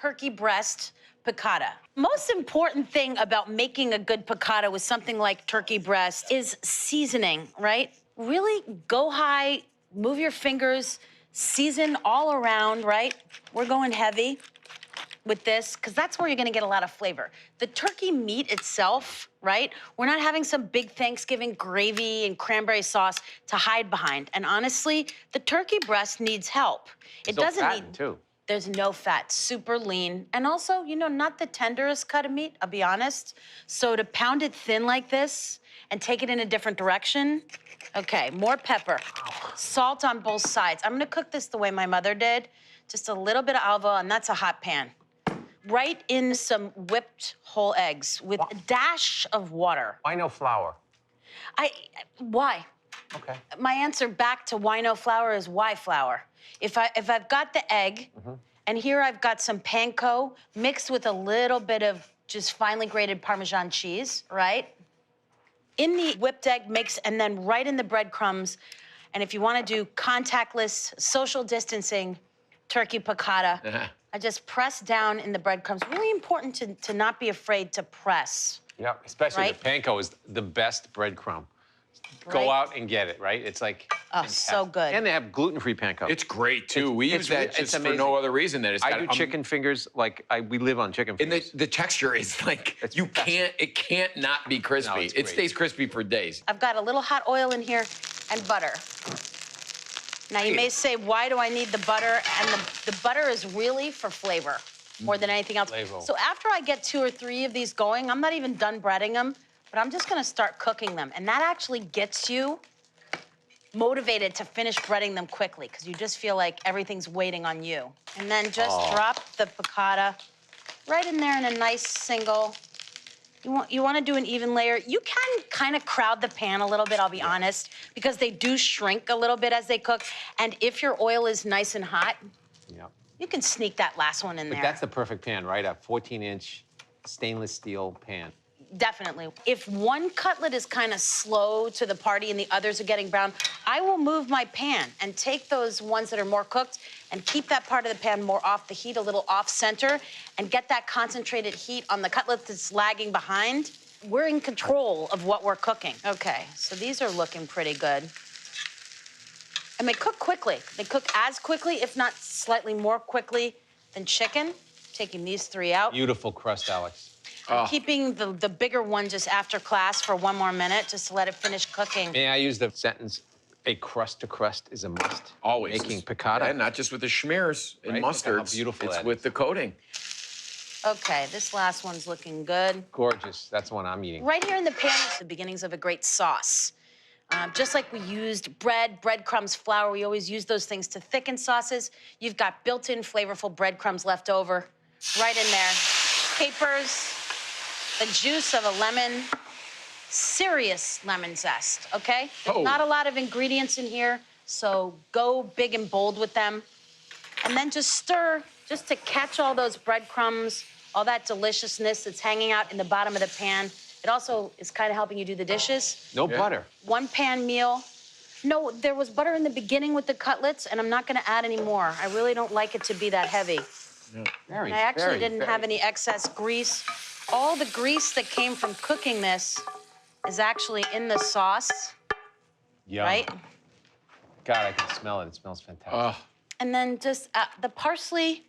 turkey breast piccata. Most important thing about making a good piccata with something like turkey breast is seasoning, right? Really go high, move your fingers, season all around, right? We're going heavy with this, because that's where you're gonna get a lot of flavor. The turkey meat itself, right? We're not having some big Thanksgiving gravy and cranberry sauce to hide behind. And honestly, the turkey breast needs help. It doesn't need, too. There's no fat, super lean. And also, you know, not the tenderest cut of meat, I'll be honest. So to pound it thin like this and take it in a different direction, okay, more pepper, salt on both sides. I'm gonna cook this the way my mother did, just a little bit of olive, and that's a hot pan. Right in some whipped whole eggs with a dash of water. Why no flour? Why? Okay. My answer back to why no flour is why flour. If I've got the egg, and here I've got some panko mixed with a little bit of just finely grated Parmesan cheese, right? In the whipped egg mix, and then right in the breadcrumbs. And if you want to do contactless, social distancing, turkey piccata, I just press down in the breadcrumbs. Really important to not be afraid to press. Yep, especially right? the panko is the best breadcrumb. Go out and get it, right? It's like so good. And they have gluten-free panko. It's great too. We use that just for no other reason than it's got, I do chicken fingers like we live on chicken and fingers. the texture is like it can't not be crispy. No, it's it great. stays crispy for days. I've got a little hot oil in here and butter. Now you may say, why do I need the butter? And the butter is really for flavor more than anything else. Flavor. So after I get 2 or 3 of these going, I'm not even done breading them, but I'm just gonna start cooking them. And that actually gets you motivated to finish breading them quickly, because you just feel like everything's waiting on you. And then just drop the piccata right in there in a nice single. You want to do an even layer. You can kind of crowd the pan a little bit, I'll be honest, because they do shrink a little bit as they cook. And if your oil is nice and hot, you can sneak that last one in there. But that's the perfect pan, right? A 14-inch stainless steel pan. Definitely. If one cutlet is kind of slow to the party and the others are getting brown, I will move my pan and take those ones that are more cooked and keep that part of the pan more off the heat, a little off center, and get that concentrated heat on the cutlet that's lagging behind. We're in control of what we're cooking. Okay, so these are looking pretty good. And they cook quickly. They cook as quickly, if not slightly more quickly than chicken. Taking these 3 out. Beautiful crust, Alex. I'm keeping the bigger one just after class for 1 more minute, just to let it finish cooking. May I use the sentence, a crust to crust is a must? Always. Making piccata. And not just with the schmears and Right? Look at how mustards. beautiful it's that with is. the coating. Okay, this last one's looking good. Gorgeous. That's the one I'm eating. Right here in the pan is the beginnings of a great sauce. Just like we used breadcrumbs, flour, we always use those things to thicken sauces. You've got built-in flavorful breadcrumbs left over right in there. Capers, the juice of a lemon, serious lemon zest, okay? There's not a lot of ingredients in here, so go big and bold with them. And then just stir, just to catch all those breadcrumbs, all that deliciousness that's hanging out in the bottom of the pan. It also is kind of helping you do the dishes. No butter. 1 pan meal. No, there was butter in the beginning with the cutlets, and I'm not gonna add any more. I really don't like it to be that heavy. Very, And I actually very, didn't have any excess grease. All the grease that came from cooking this is actually in the sauce, Yum. right? God, I can smell it. It smells fantastic. And then just the parsley,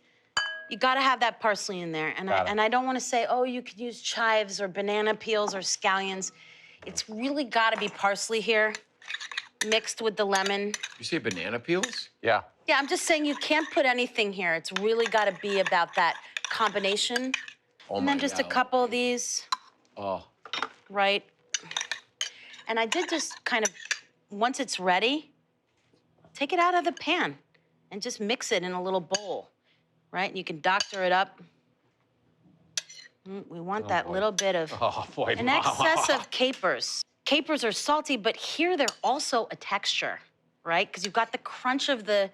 you gotta have that parsley in there. And I don't wanna say, oh, you could use chives or banana peels or scallions. It's really gotta be parsley here, mixed with the lemon. You say banana peels? Yeah. Yeah, I'm just saying you can't put anything here. It's really gotta be about that combination. And then just a couple of these. Right? And I did just kind of, once it's ready, take it out of the pan and just mix it in a little bowl, right? And you can doctor it up. We want that little bit of an excess of capers. Capers are salty, but here they're also a texture, right? Because you've got the crunch of the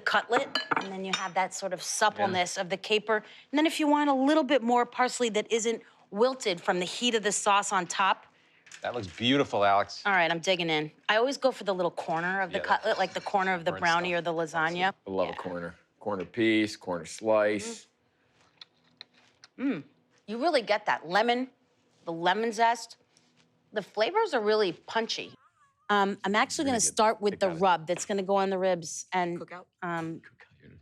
cutlet, and then you have that sort of suppleness of the caper. And then if you want a little bit more parsley that isn't wilted from the heat of the sauce on top. That looks beautiful, Alex. All right, I'm digging in. I always go for the little corner of the cutlet, like the corner of the brownie or the lasagna. I love a corner piece, corner slice. You really get that lemon, the lemon zest. The flavors are really punchy. I'm actually gonna start with the rub that's gonna go on the ribs. And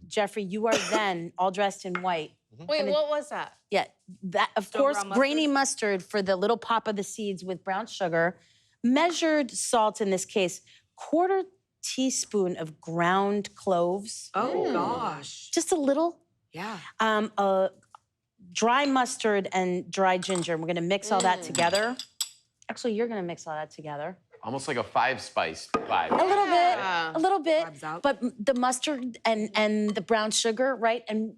Jeffrey, you are then all dressed in white. Wait, what was that? Yeah, that, of course, grainy mustard for the little pop of the seeds with brown sugar. Measured salt in this case, 1/4 teaspoon of ground cloves. Oh, gosh. Just a little. Yeah. Dry mustard and dry ginger. We're gonna mix all that together. Actually, you're gonna mix all that together. Almost like a 5-spice vibe. A little bit. Vibes out. But the mustard and the brown sugar, right? And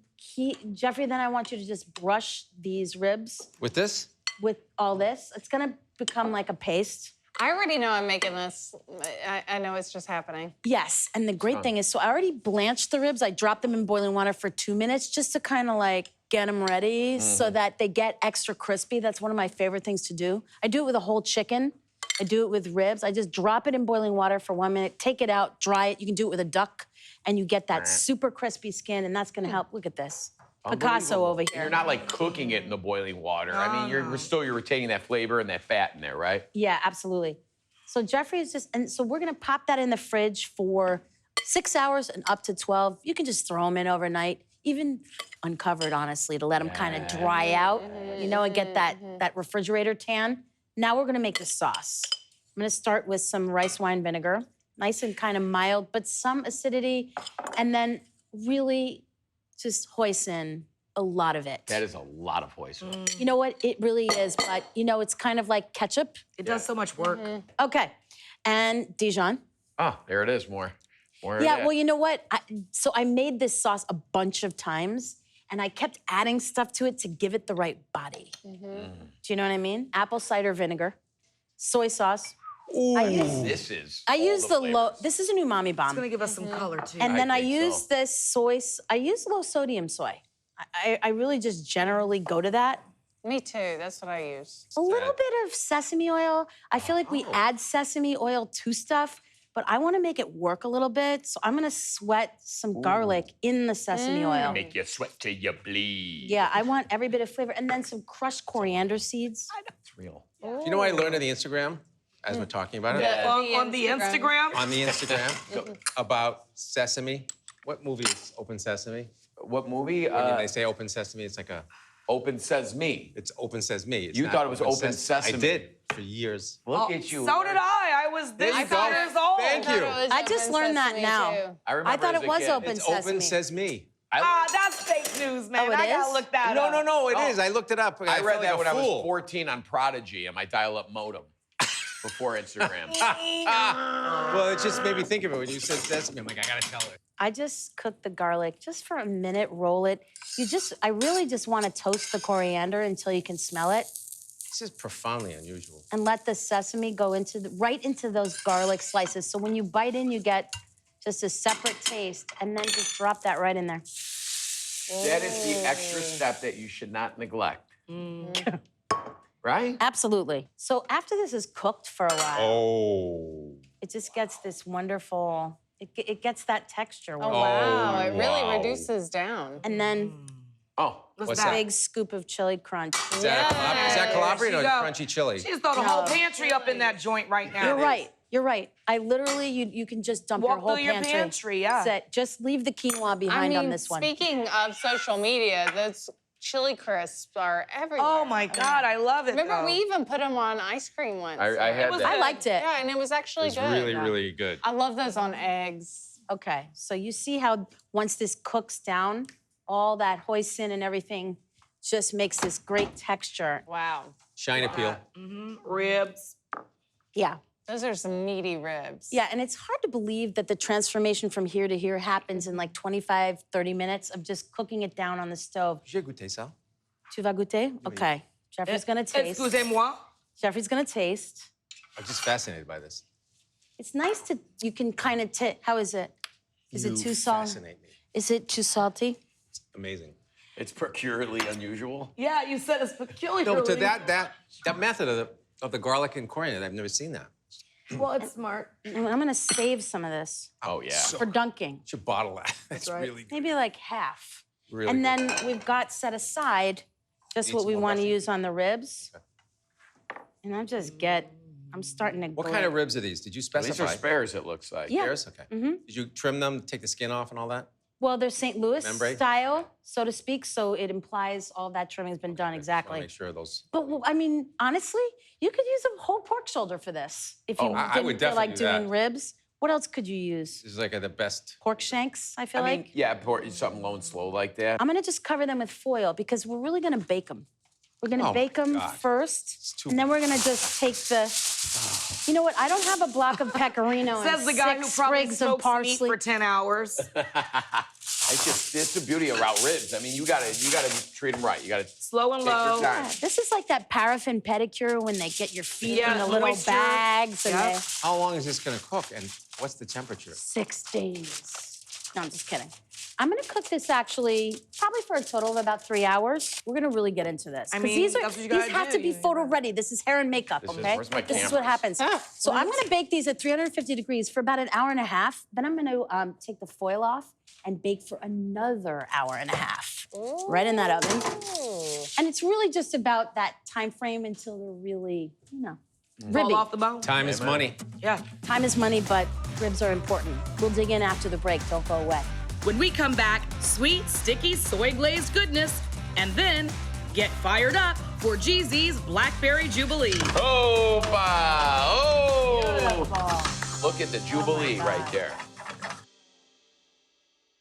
Jeffrey, then I want you to just brush these ribs With this? with all this. It's gonna become like a paste. I already know I'm making this. I know it's just happening. Yes, and the great thing is, so I already blanched the ribs. I dropped them in boiling water for 2 minutes just to kind of like get them ready so that they get extra crispy. That's one of my favorite things to do. I do it with a whole chicken. I do it with ribs. I just drop it in boiling water for 1 minute, take it out, dry it. You can do it with a duck, and you get that super crispy skin, and that's gonna help. Look at this. Picasso over here. You're not like cooking it in the boiling water. I mean, you're retaining that flavor and that fat in there, right? Yeah, absolutely. So Jeffrey is just, and so we're gonna pop that in the fridge for 6 hours and up to 12. You can just throw them in overnight, even uncovered, honestly, to let them kind of dry out, you know, and get that refrigerator tan. Now we're gonna make the sauce. I'm gonna start with some rice wine vinegar, nice and kind of mild, but some acidity, and then really just hoisin a lot of it. That is a lot of hoisin. You know what? It really is, but you know, it's kind of like ketchup. It does so much work. Okay, and Dijon. Oh, there it is, more. More Yeah, of that. well, you know what? So I made this sauce a bunch of times, and I kept adding stuff to it to give it the right body. Do you know what I mean? Apple cider vinegar, soy sauce. This is I all use the low. flavors. This is an umami bomb. It's gonna give us some color, too. And then I think use so. this soy. I use low sodium soy. I really just generally go to that. Me too. That's what I use. A little bit of sesame oil. I feel like we add sesame oil to stuff, but I want to make it work a little bit. So I'm gonna sweat some garlic in the sesame oil. Make you sweat till you bleed. Yeah, I want every bit of flavor. And then some crushed coriander seeds. It's real. Do you know what I learned on the Instagram as we're talking about it? On the Instagram? On the Instagram about sesame. What movie is Open Sesame? What movie? When they say Open Sesame, it's like Open Sesame. it's Open Sesame. It's You not thought it was Open Sesame. I did for years. Look at you. So did I. I was this you go. years old. Thank you. I just learned that now. I remember I thought as it a was kid. Open It's Sesame. Open Sesame. That's fake news, man. Oh, it I gotta is? look that No, up. no, it is. I looked it up. I felt read like that a when I was fool. 14 on Prodigy on my dial-up modem before Instagram. Well, it just made me think of it when you said sesame. I'm like, I gotta tell her. I just cook the garlic just for a minute, roll it. I really just want to toast the coriander until you can smell it This is profoundly unusual. and let the sesame go right into those garlic slices. So when you bite in, you get just a separate taste, and then just drop that right in there. That is the extra step that you should not neglect. Right? Absolutely. So after this is cooked for a while, Oh. it just gets this wonderful, it gets that texture. Oh, wow. It really wow. reduces down. And then Oh, What's a that? big scoop of chili crunch. Is that Calabrian or She go. crunchy chili? She just throw the whole pantry up in that joint right now. You're right. You're right. I literally, you can just dump your Walk whole through your pantry, yeah. Just leave the quinoa behind on this one. Speaking of social media, those chili crisps are everywhere. Oh, my God. I love it, Remember, though. we even put them on ice cream once. I had that. I liked it. Yeah, and it was actually It's good. really, really good. I love those on eggs. Okay, so you see how once this cooks down, all that hoisin and everything just makes this great texture. Wow. Shine appeal. Ribs. Yeah. Those are some meaty ribs. Yeah, and it's hard to believe that the transformation from here to here happens in like 25, 30 minutes of just cooking it down on the stove. J'ai goûté ça. Tu vas goûter? Okay. Jeffrey's gonna taste. Excusez-moi. Jeffrey's gonna taste. I'm just fascinated by this. It's nice you can kind of how is it? Is it too salty? Fascinate me. Is it too salty? It's amazing. It's peculiarly unusual. Yeah, you said it's peculiar. No, to that method of the garlic and coriander, I've never seen that. Well, it's smart. And I'm gonna save some of this Oh, yeah. for dunking. Should bottle that. That's right. really good. Maybe like half. Really And good. then we've got set aside Just Need what some we more want to dressing? use on the ribs. And I'm starting to What kind of ribs are these? Did you specify? These are spares, it looks like. Yeah. Spares? Okay. Did you trim them, take the skin off and all that? Well, they're St. Louis Membrane? style, so to speak, so it implies all that trimming has been done Just wanna exactly. make sure those. But well, I mean, honestly, you could use a whole pork shoulder for this if you Oh, I didn't would feel like definitely do doing that. ribs. What else could you use? This is like the best. Pork shanks, I feel I mean, like. yeah, something low and slow like that. I'm gonna just cover them with foil because we're really gonna bake them. We're gonna Oh my bake them God. first, It's too and then we're gonna just take the. You know what? I don't have a block of pecorino Says and the guy who 6 probably sprigs of smokes meat parsley. for 10 hours. It's the beauty about ribs. I mean, you gotta treat them right. You gotta Slow and take your low. time. Yeah, this is like that paraffin pedicure when they get your feet Yeah, in the little moisture. bags and Yep. they How long is this gonna cook and what's the temperature? 6 days. No, I'm just kidding. I'm gonna cook this actually probably for a total of about 3 hours. We're gonna really get into this. I 'Cause mean, these that's what you gotta have to do, be you photo gotta- ready. This is hair and makeup, This is- okay? where's my This is what cameras? happens. So I'm gonna bake these at 350 degrees for about an hour and a half. Then I'm gonna take the foil off and bake for another hour and a half. Right in that oven. And it's really just about that time frame until they're really, Fall ribby. off the bone. Time is money. Yeah. Time is money, but ribs are important. We'll dig in after the break. Don't go away. When we come back, sweet, sticky, soy glazed goodness, and then get fired up for Jeezy's Blackberry Jubilee. Oh, Beautiful. look at the Jubilee right there.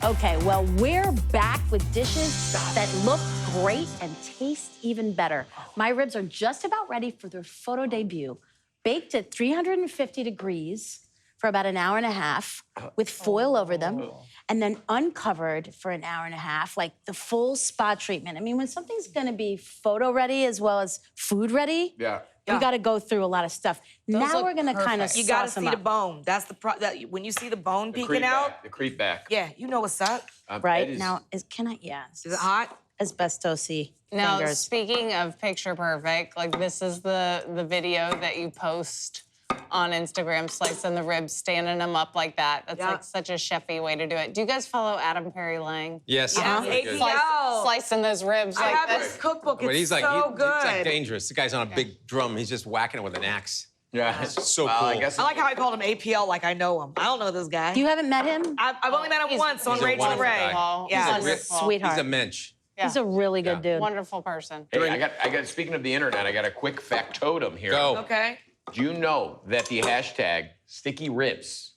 Okay, well, we're back with dishes that look great and taste even better. My ribs are just about ready for their photo debut. Baked at 350 degrees for about an hour and a half with foil over them, and then uncovered for an hour and a half, like the full spa treatment. I mean, when something's gonna be photo ready as well as food ready, Yeah. we gotta go through a lot of stuff. Now look we're gonna kind of perfect. You gotta sauce them see the up, bone. That's the when you see the bone The peeking creep out. back. The creep back. Yeah, you know what's up. right? that is- Now, can I, yeah. Is it hot? Asbestos-y Now, fingers. speaking of picture perfect, like this is the video that you post on Instagram, slicing the ribs, standing them up like that. That's Yeah. like such a chefy way to do it. Do you guys follow Adam Perry Lang? Yes. Yes, very good. APL. Slicing those ribs I like have this. his cookbook. But It's he's like, so good. it's like dangerous. The guy's on a big drum. He's just whacking it with an axe. Yeah. So Well, I cool. guess I like how I called him APL like I know him. I don't know this guy. You haven't met him? I've only met him He's- once on he's a Rachel wonderful Ray. guy. Yeah. He's a wonderful. Sweetheart. He's a mensch. He's a really good dude. Wonderful person. Hey, I got. Speaking of the internet, I got a quick factotum here. Go. Okay. Do you know that the hashtag sticky ribs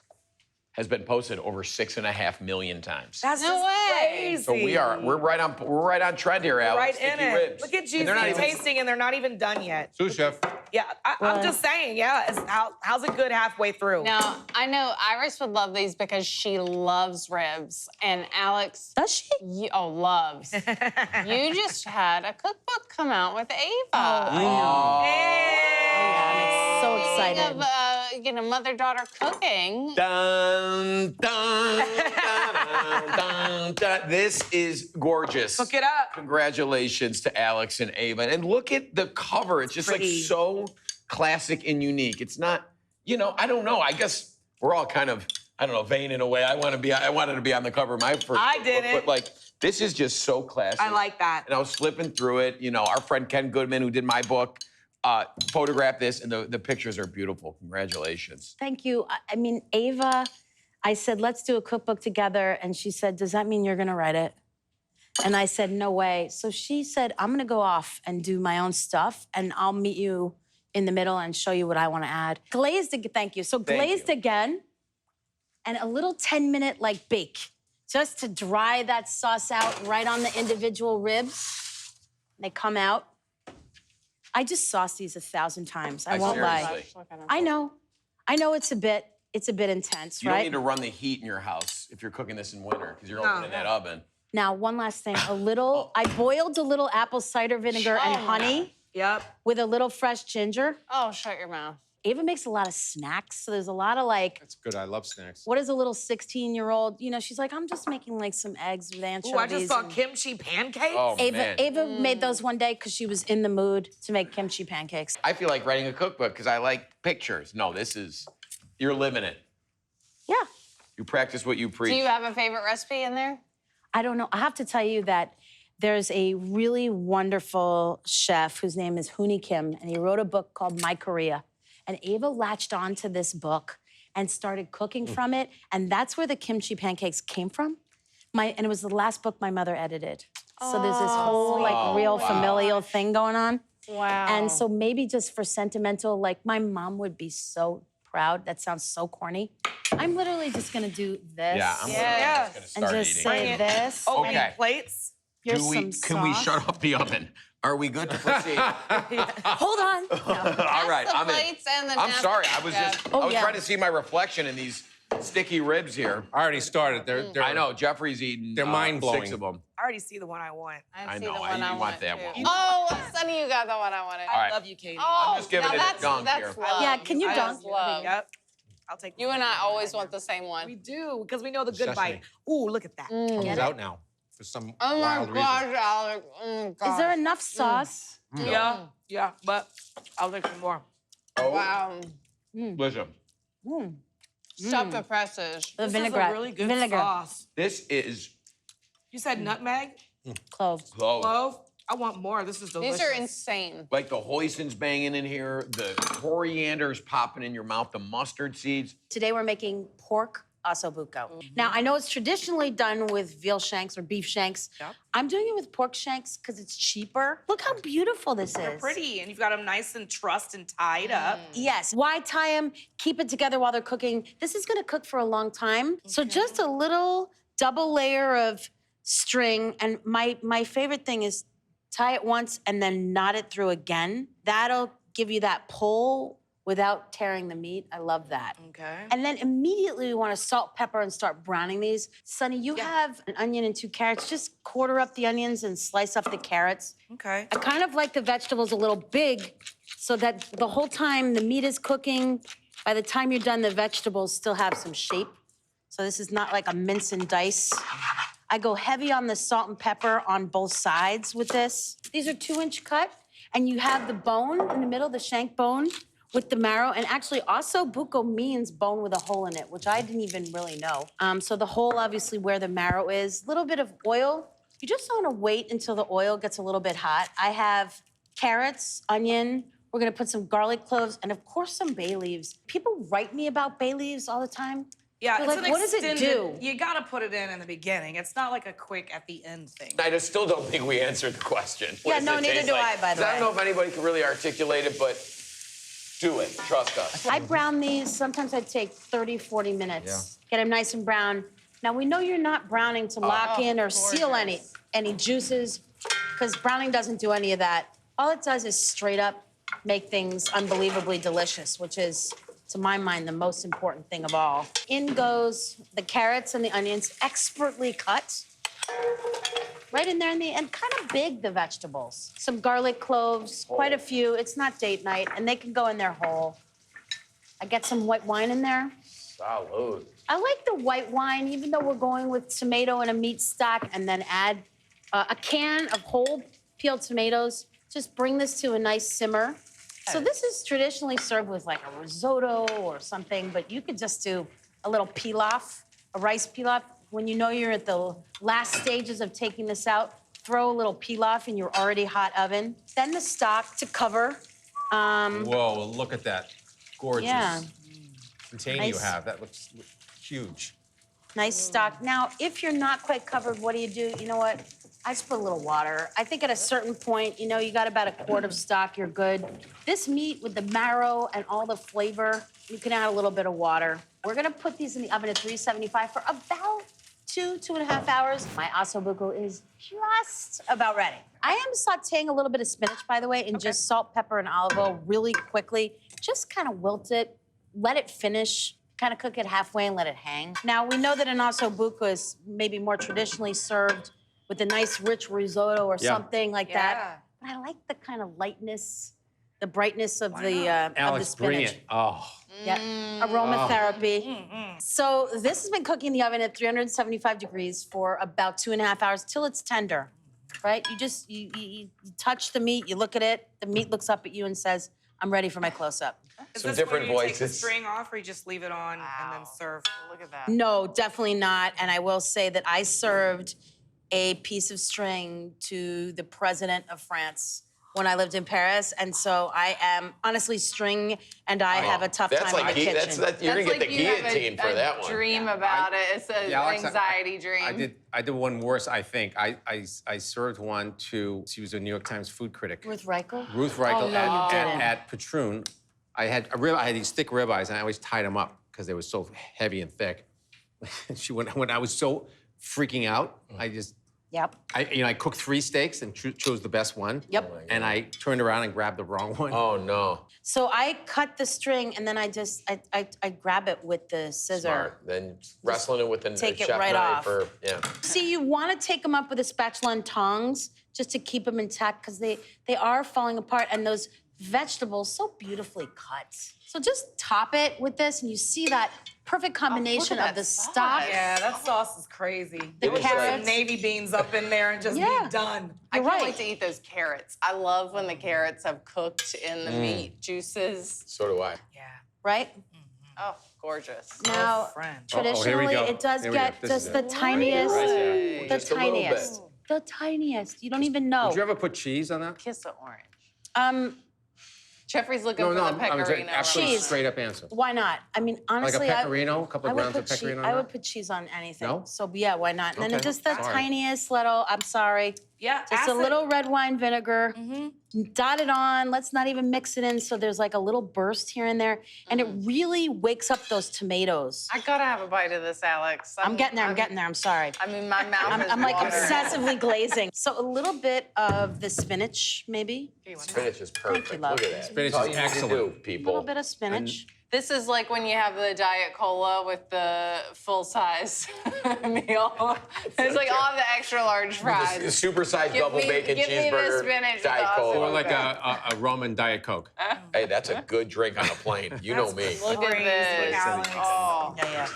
has been posted over 6.5 million times? That's No just way. crazy. So we're right on trend here, Alex. right sticky in it. ribs. Look at And they're not Jeezy even- tasting, and they're not even done yet. Sous chef. Yeah, I'm just saying. Yeah, how's it good halfway through? Now, I know Iris would love these because she loves ribs. And Alex, Does she? loves. You just had a cookbook come out with Ava. I'm so Speaking excited. of, mother-daughter cooking. Dun, dun, dun, dun, dun. This is gorgeous. Look it up. Congratulations to Alex and Ava. And look at the cover. It's just like Pretty. so classic and unique. It's not, I don't know. I guess we're all kind of, vain in a way. I wanted to be on the cover of my first I book, didn't. But like, this is just so classic. I like that. And I was flipping through it. Our friend Ken Goodman, who did my book, photographed this, and the pictures are beautiful. Congratulations. Thank you. I mean, Ava, I said, let's do a cookbook together. And she said, does that mean you're going to write it? And I said, no way. So she said, I'm going to go off and do my own stuff, and I'll meet you in the middle and show you what I want to add. Thank you. So glazed you. again, and a little 10-minute bake, just to dry that sauce out right on the individual ribs. They come out. I just sauced these 1,000 times. I won't lie. seriously. I know it's a bit intense, You don't right? need to run the heat in your house if you're cooking this in winter, because you're opening that oven. Now, one last thing. I boiled a little apple cider vinegar and honey Yep. with a little fresh ginger. Oh, shut your mouth. Ava makes a lot of snacks, so there's a lot of That's good. I love snacks. what is a little 16-year-old? She's like, I'm just making some eggs with anchovies. Ooh, I just saw and- kimchi pancakes. Oh, man. Ava made those one day because she was in the mood to make kimchi pancakes. I feel like writing a cookbook because I like pictures. No, you're living it. Yeah. You practice what you preach. Do you have a favorite recipe in there? I don't know. I have to tell you that There's a really wonderful chef whose name is Hooni Kim, and he wrote a book called My Korea. And Ava latched onto this book and started cooking from it, and that's where the kimchi pancakes came from. And it was the last book my mother edited. So there's this whole like real familial thing going on. Wow. And so maybe just for sentimental, like my mom would be so proud. That sounds so corny. I'm literally just gonna do this. Yeah, I'm Yeah. gonna and start just eating. say this. Oh, Okay. many plates. Here's Can some we sauce. shut off the oven? Are we good to proceed? Hold on. No. All right, the I'm in. plates and the I'm sorry, I napkins, was just, Jeff. Oh, I was yeah. trying to see my reflection in these sticky ribs here. I already started. They're I know, Jeffrey's eaten They're mind-blowing. 6 of them. I already see the one I want. I see know, the I- one you I want that too. one. Oh, Sonny, you got the one I wanted. All right. Love you, Katie. Oh, I'm just giving now it a that's, dunk that's here. love. Yeah, can you I dunk? just love. Yep. I'll take You and I always want the same We one. do, because we know the good Sesame. bite. Ooh, look at that. Comes out now for some Oh my wild gosh, reason. Alex. Oh, gosh. Is there enough sauce? Yeah, but I'll take some more. Oh, Wow. listen, Stop the presses. The This vinaigrette. is a really good Vinegar. sauce. this is You said nutmeg, Clove. close. clove. I want more. This is delicious. These are insane. Like the hoisin's banging in here, the coriander's popping in your mouth, the mustard seeds. Today we're making pork osso buco. Now, I know it's traditionally done with veal shanks or beef shanks. Yep. I'm doing it with pork shanks because it's cheaper. Look how beautiful this They're is. pretty, and you've got them nice and trussed and tied up. Yes. Why tie them? Keep it together while they're cooking. This is gonna cook for a long time. So just a little double layer of string. And my favorite thing is tie it once and then knot it through again. That'll give you that pull without tearing the meat. I love that. Okay. And then immediately we want to salt, pepper, and start browning these. Sonny, you have an onion and 2 carrots. Just quarter up the onions and slice up the carrots. Okay. I kind of like the vegetables a little big so that the whole time the meat is cooking, by the time you're done, the vegetables still have some shape. So this is not like a mince and dice. I go heavy on the salt and pepper on both sides with this. These are 2-inch cut, and you have the bone in the middle, the shank bone, with the marrow. And actually, also, buco means bone with a hole in it, which I didn't even really know. So the hole, obviously, where the marrow is. A little bit of oil. You just want to wait until the oil gets a little bit hot. I have carrots, onion. We're gonna put some garlic cloves, and of course, some bay leaves. People write me about bay leaves all the time. Yeah, They're it's like, an what does it extended- do? You gotta put it in the beginning. It's not like a quick at the end thing. I just still don't think we answered the question. What Yeah, does no, it neither taste do like? I, by the 'Cause I don't way. know if anybody can really articulate it, but do it. Trust us. I brown these. Sometimes I take 30, 40 minutes. Get them nice and brown. Now, we know you're not browning to lock in or seal any juices, because browning doesn't do any of that. All it does is straight up make things unbelievably delicious, which is, to my mind, the most important thing of all. In goes the carrots and the onions, expertly cut. Right in there, and kind of big, the vegetables. Some garlic cloves, quite a few. It's not date night, and they can go in there whole. I get some white wine in there. Salud. I like the white wine, even though we're going with tomato and a meat stock, and then add a can of whole peeled tomatoes. Just bring this to a nice simmer. So this is traditionally served with like a risotto or something, but you could just do a little pilaf, a rice pilaf. When you know you're at the last stages of taking this out, throw a little pilaf in your already hot oven. Then the stock to cover. Whoa, look at that. Gorgeous Yeah. container you Nice. have. That looks huge. Nice stock. Now, if you're not quite covered, what do? You know what? I just put a little water. I think at a certain point, you know, you got about a quart of stock, you're good. This meat with the marrow and all the flavor, you can add a little bit of water. We're gonna put these in the oven at 375 for about 2.5 hours. My osso buco is just about ready. I am sauteing a little bit of spinach, by the way, in just salt, pepper, and olive oil really quickly. Just kind of wilt it, let it finish, kind of cook it halfway and let it hang. Now, we know that an osso buco is maybe more traditionally served with a nice rich risotto or something like that. But I like the kind of lightness, the brightness of the Alex, bring spinach. it. Oh, Yeah, aromatherapy. So this has been cooking in the oven at 375 degrees for about 2.5 hours till it's tender, right? You just, you touch the meat, you look at it, the meat looks up at you and says, I'm ready for my close-up. Is Some this where different you take the voices. string off, or you just leave it on and then serve? Look at that. No, definitely not. And I will say that I served a piece of string to the president of France when I lived in Paris, and so I am honestly string, and I have a tough That's time in like the kitchen. you're gonna get the you have guillotine for that one. Dream about it. It's an Yeah, Alex, anxiety dream. I did one worse, I think. I served one to, she was a New York Times food critic. Ruth Reichel? Ruth Reichel Oh, no, you didn't. at Patroon. I had these thick ribeyes, and I always tied them up because they were so heavy and thick. When I was so freaking out, Yep. I cooked 3 steaks and chose the best one. Yep. And I turned around and grabbed the wrong one. Oh no. So I cut the string, and then I grab it with the scissor. Smart. Then wrestling it with the Take it chef right knife off. or yeah. See, you want to take them up with a spatula and tongs just to keep them intact because they are falling apart, and those vegetables so beautifully cut. So just top it with this, and you see that perfect combination of the stock. Yeah, that sauce is crazy. The Put carrots. some navy beans up in there and just Yeah. be done. I You're can't right. wait to eat those carrots. I love when the carrots have cooked in the meat juices. So do I. Yeah. Right? Oh, gorgeous. Now, French. here we traditionally, go. it does Here we go. get This is just it. the tiniest, Right. the Just a little bit. tiniest, the tiniest. You don't even know. Would you ever put cheese on that? Kiss the orange. Jeffrey's looking No, for no, the I'm pecorino. absolutely Cheese. straight up answer. Why not? I mean, Like a honestly, pecorino, a couple of grounds of pecorino on I that? would put cheese on anything. No? So yeah, why not? And then Okay. just the Sorry. tiniest little, I'm sorry, Yeah, just a acid. little red wine vinegar. Dot it on. Let's not even mix it in so there's like a little burst here and there. And it really wakes up those tomatoes. I gotta have a bite of this, Alex. I'm getting there, I'm sorry. I mean, my mouth is I'm like watering. obsessively glazing. So a little bit of the spinach, maybe. Spinach is perfect. you, love. Look at that. Spinach That's all is you need to excellent. do, A little people. bit of spinach. This is like when you have the Diet Cola with the full-size meal. It's like all the extra large fries. Supersized double bacon give me the cheeseburger, spinach Diet sauce. Cola. Or like a Roman Diet Coke. Hey, that's a good drink on a plane. You know me. Look at this. Alex. Oh, Yeah.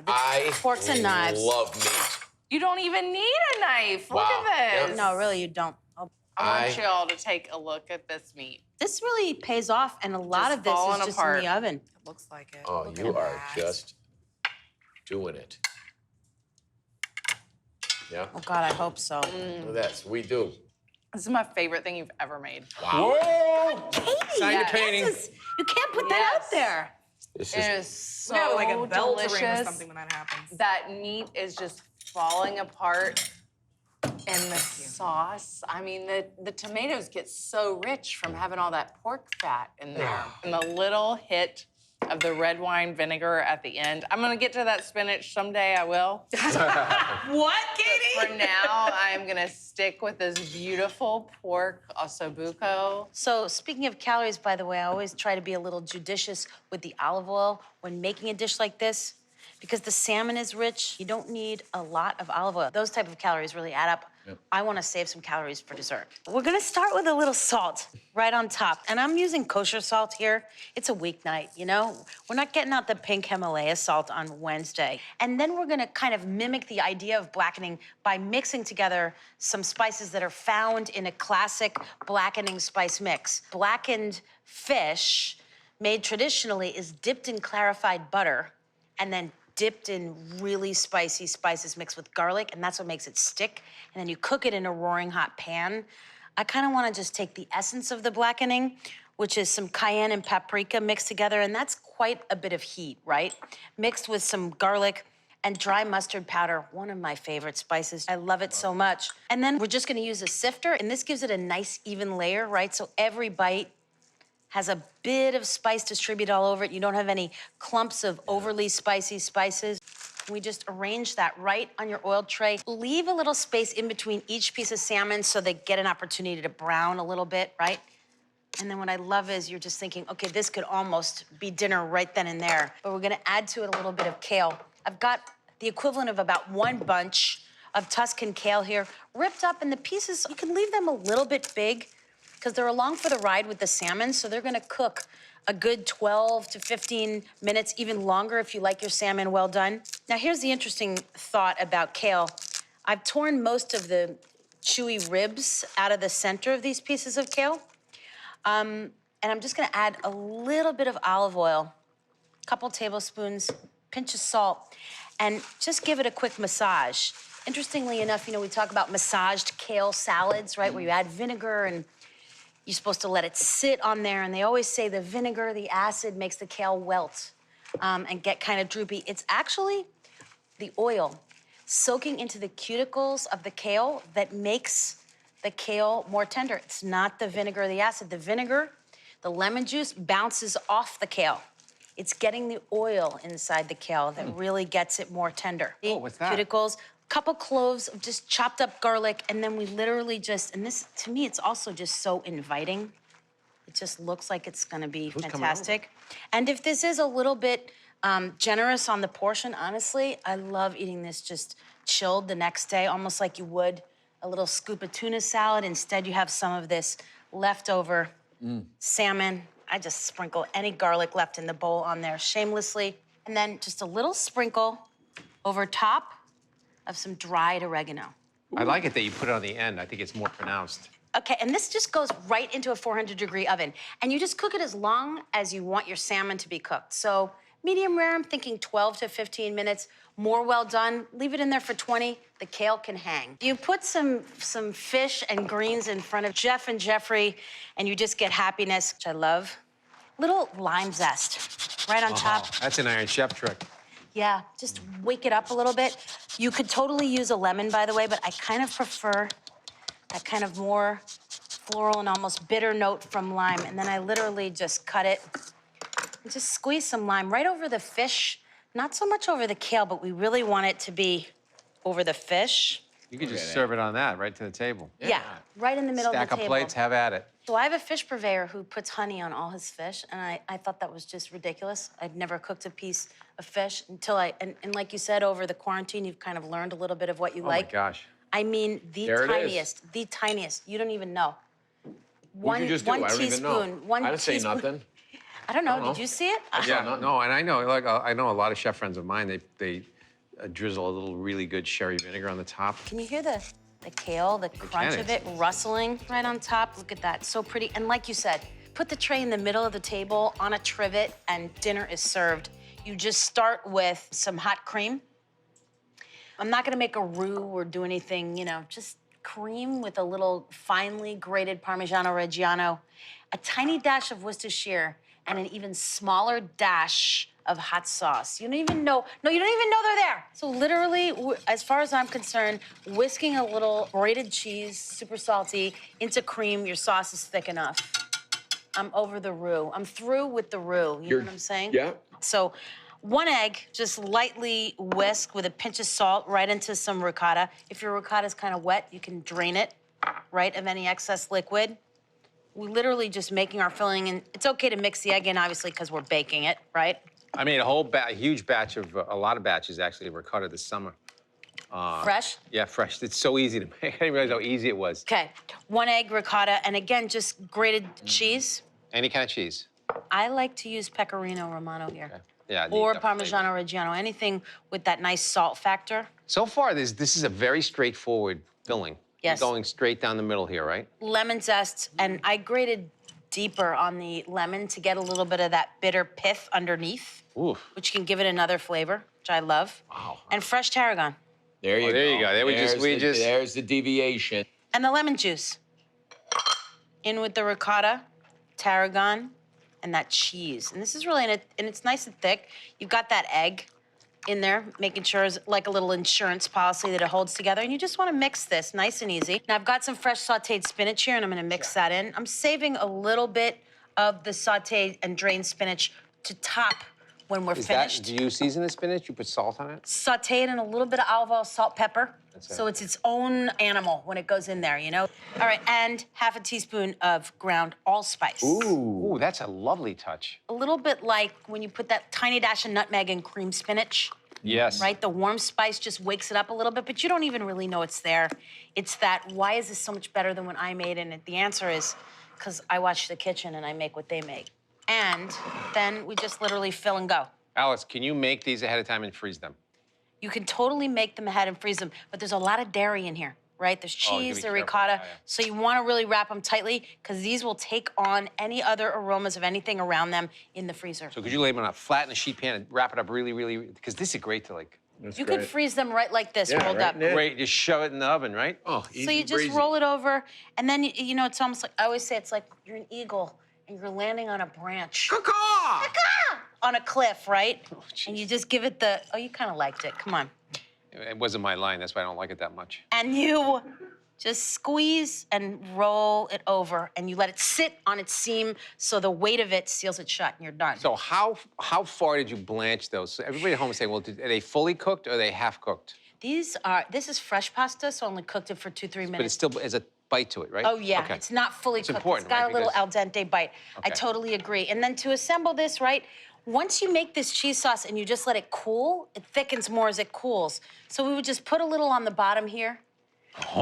I Forks and knives. love meat. you don't even need a knife. Look Wow. at this. Yep. No, really, you don't. Oh, I want y'all to take a look at this meat. this really pays off, and a lot Just of this falling is just apart. in the oven. It looks like it. Oh, Look you at are that. just doing it. Yeah, Oh God, I hope so. look at this. We do. This is my favorite thing you've ever made. Whoa! Katie, Sign your yes, painting. you can't put that Yes. out there. This It is is so We have like a bell to ring or delicious. something when that happens. That meat is just falling apart. And the sauce, I mean, the tomatoes get so rich from having all that pork fat in there. And the little hit of the red wine vinegar at the end. I'm gonna get to that spinach someday, I will. What, Katie? For now, I'm gonna stick with this beautiful pork Osso Buco. So speaking of calories, by the way, I always try to be a little judicious with the olive oil when making a dish like this. Because the salmon is rich, you don't need a lot of olive oil. Those type of calories really add up. I want to save some calories for dessert. We're gonna start with a little salt right on top. And I'm using kosher salt here. It's a weeknight, you know? We're not getting out the pink Himalaya salt on Wednesday. And then we're gonna kind of mimic the idea of blackening by mixing together some spices that are found in a classic blackening spice mix. Blackened fish, made traditionally, is dipped in clarified butter and then dipped in really spicy spices mixed with garlic, and that's what makes it stick. And then you cook it in a roaring hot pan. I kind of want to just take the essence of the blackening, which is some cayenne and paprika mixed together, and that's quite a bit of heat, right? Mixed with some garlic and dry mustard powder, one of my favorite spices. I love it so much. And then we're just gonna use a sifter, and this gives it a nice even layer, right? So every bite has a bit of spice distributed all over it. You don't have any clumps of overly spicy spices. We just arrange that right on your oiled tray. Leave a little space in between each piece of salmon so they get an opportunity to brown a little bit, right? And then what I love is you're just thinking, okay, this could almost be dinner right then and there. But we're gonna add to it a little bit of kale. I've got the equivalent of about 1 bunch of Tuscan kale here, ripped up in the pieces. You can leave them a little bit big, because they're along for the ride with the salmon, so they're gonna cook a good 12 to 15 minutes, even longer if you like your salmon well done. Now here's the interesting thought about kale. I've torn most of the chewy ribs out of the center of these pieces of kale. And I'm just gonna add a little bit of olive oil, a couple tablespoons, pinch of salt, and just give it a quick massage. Interestingly enough, you know, we talk about massaged kale salads, right, where you add vinegar and you're supposed to let it sit on there. And they always say the vinegar, the acid makes the kale wilt and get kind of droopy. It's actually the oil soaking into the cuticles of the kale that makes the kale more tender. It's not the vinegar or the acid. The vinegar, the lemon juice bounces off the kale. It's getting the oil inside the kale that really gets it more tender. Oh, what's that? Cuticles, couple cloves of just chopped up garlic, and then we literally just, and this, to me, it's also just so inviting. It just looks like it's gonna be fantastic. And if this is a little bit generous on the portion, honestly, I love eating this just chilled the next day, almost like you would a little scoop of tuna salad. Instead, you have some of this leftover salmon. I just sprinkle any garlic left in the bowl on there shamelessly. And then just a little sprinkle over top of some dried oregano. I like it that you put it on the end. I think it's more pronounced. Okay, and this just goes right into a 400-degree oven. And you just cook it as long as you want your salmon to be cooked. So medium rare, I'm thinking 12 to 15 minutes. More well done, leave it in there for 20. The kale can hang. You put some fish and greens in front of Jeff and Jeffrey, and you just get happiness, which I love. Little lime zest right on top. That's an Iron Chef trick. Yeah, just wake it up a little bit. You could totally use a lemon, by the way, but I kind of prefer that kind of more floral and almost bitter note from lime. And then I literally just cut it and just squeeze some lime right over the fish. Not so much over the kale, but we really want it to be over the fish. You could just serve it on that, right to the table. Yeah, right in the middle Stack of the of table. plates, have at it. So I have a fish purveyor who puts honey on all his fish, and I thought that was just ridiculous. I'd never cooked a piece of fish until and like you said, over the quarantine, you've kind of learned a little bit of what you like. Oh my gosh. I mean, the There it tiniest. You don't even know. What'd you just do? One I don't even know. teaspoon. One I didn't say teaspoon. nothing. I don't know. I don't Did know. you see it? Yeah, No, and I know, like, I know a lot of chef friends of mine, they drizzle a little really good sherry vinegar on the top. Can you hear the kale, the crunch of it rustling right on top? Look at that, so pretty. And like you said, put the tray in the middle of the table on a trivet and dinner is served. You just start with some hot cream. I'm not gonna make a roux or do anything, you know, just cream with a little finely grated Parmigiano Reggiano, a tiny dash of Worcestershire, and an even smaller dash of hot sauce. You don't even know, no, you don't even know they're there. So literally, as far as I'm concerned, whisking a little grated cheese, super salty, into cream, your sauce is thick enough. I'm over the roux. I'm through with the roux, you know what I'm saying? Yeah. So 1 egg, just lightly whisk with a pinch of salt right into some ricotta. If your ricotta's kind of wet, you can drain it, right, of any excess liquid. We're literally just making our filling, and it's okay to mix the egg in, obviously, because we're baking it, right? I made a huge batch of, a lot of batches actually of ricotta this summer. Fresh? Yeah, fresh. It's so easy to make. I didn't realize how easy it was. Okay, 1 egg ricotta, and again, just grated cheese. Any kind of cheese. I like to use Pecorino Romano here. Okay. Yeah. Or the flavor. Parmigiano Reggiano, anything with that nice salt factor. So far, this is a very straightforward filling. Yes. You're going straight down the middle here, right? Lemon zest, and I grated deeper on the lemon to get a little bit of that bitter pith underneath, Oof. which can give it another flavor, which I love. Wow. And fresh tarragon. There you go. There you go. There There's the deviation. And the lemon juice. In with the ricotta, tarragon, and that cheese. And this is really, and it's nice and thick. You've got that egg in there, making sure it's like a little insurance policy that it holds together. And you just want to mix this nice and easy. Now, I've got some fresh sauteed spinach here, and I'm going to mix that in. I'm saving a little bit of the sauteed and drained spinach to top when we're finished. Do you season the spinach? You put salt on it? Saute it in a little bit of olive oil, salt, pepper. That's it. So it's its own animal when it goes in there, you know? All right, and half a teaspoon of ground allspice. Ooh, that's a lovely touch. A little bit like when you put that tiny dash of nutmeg in cream spinach, Yes. right? The warm spice just wakes it up a little bit, but you don't even really know it's there. It's that, why is this so much better than when I made it? And the answer is, because I watch the kitchen and I make what they make. And then we just literally fill and go. Alice, can you make these ahead of time and freeze them? You can totally make them ahead and freeze them, but there's a lot of dairy in here, right? There's Oh, you cheese, gotta the be careful. ricotta. Yeah, yeah. So you want to really wrap them tightly because these will take on any other aromas of anything around them in the freezer. So could you lay them on a flat in a sheet pan and wrap it up really, really, because this is great to like You could freeze them right like this, Yeah, rolled right up. in there. Great, just shove it in the oven, right? Oh, easy So you just breezy. roll it over, and then, you know, it's almost like, I always say it's like you're an eagle, and you're landing on a branch. Caw-caw! On a cliff, right? geez. And you just give it the, oh, you kind of liked it. Come on. It wasn't my line, that's why I don't like it that much. And you just squeeze and roll it over, and you let it sit on its seam so the weight of it seals it shut, and you're done. So how far did you blanch those? So everybody at home is saying, well, are they fully cooked or are they half cooked? This is fresh pasta, so I only cooked it for 2-3 minutes. But it still has a bite to it, right? Oh, yeah. Okay. It's not fully cooked. important, It's got right? a little al Because- dente bite. I Okay. totally agree. And then to assemble this, right, once you make this cheese sauce and you just let it cool, it thickens more as it cools. So we would just put a little on the bottom here,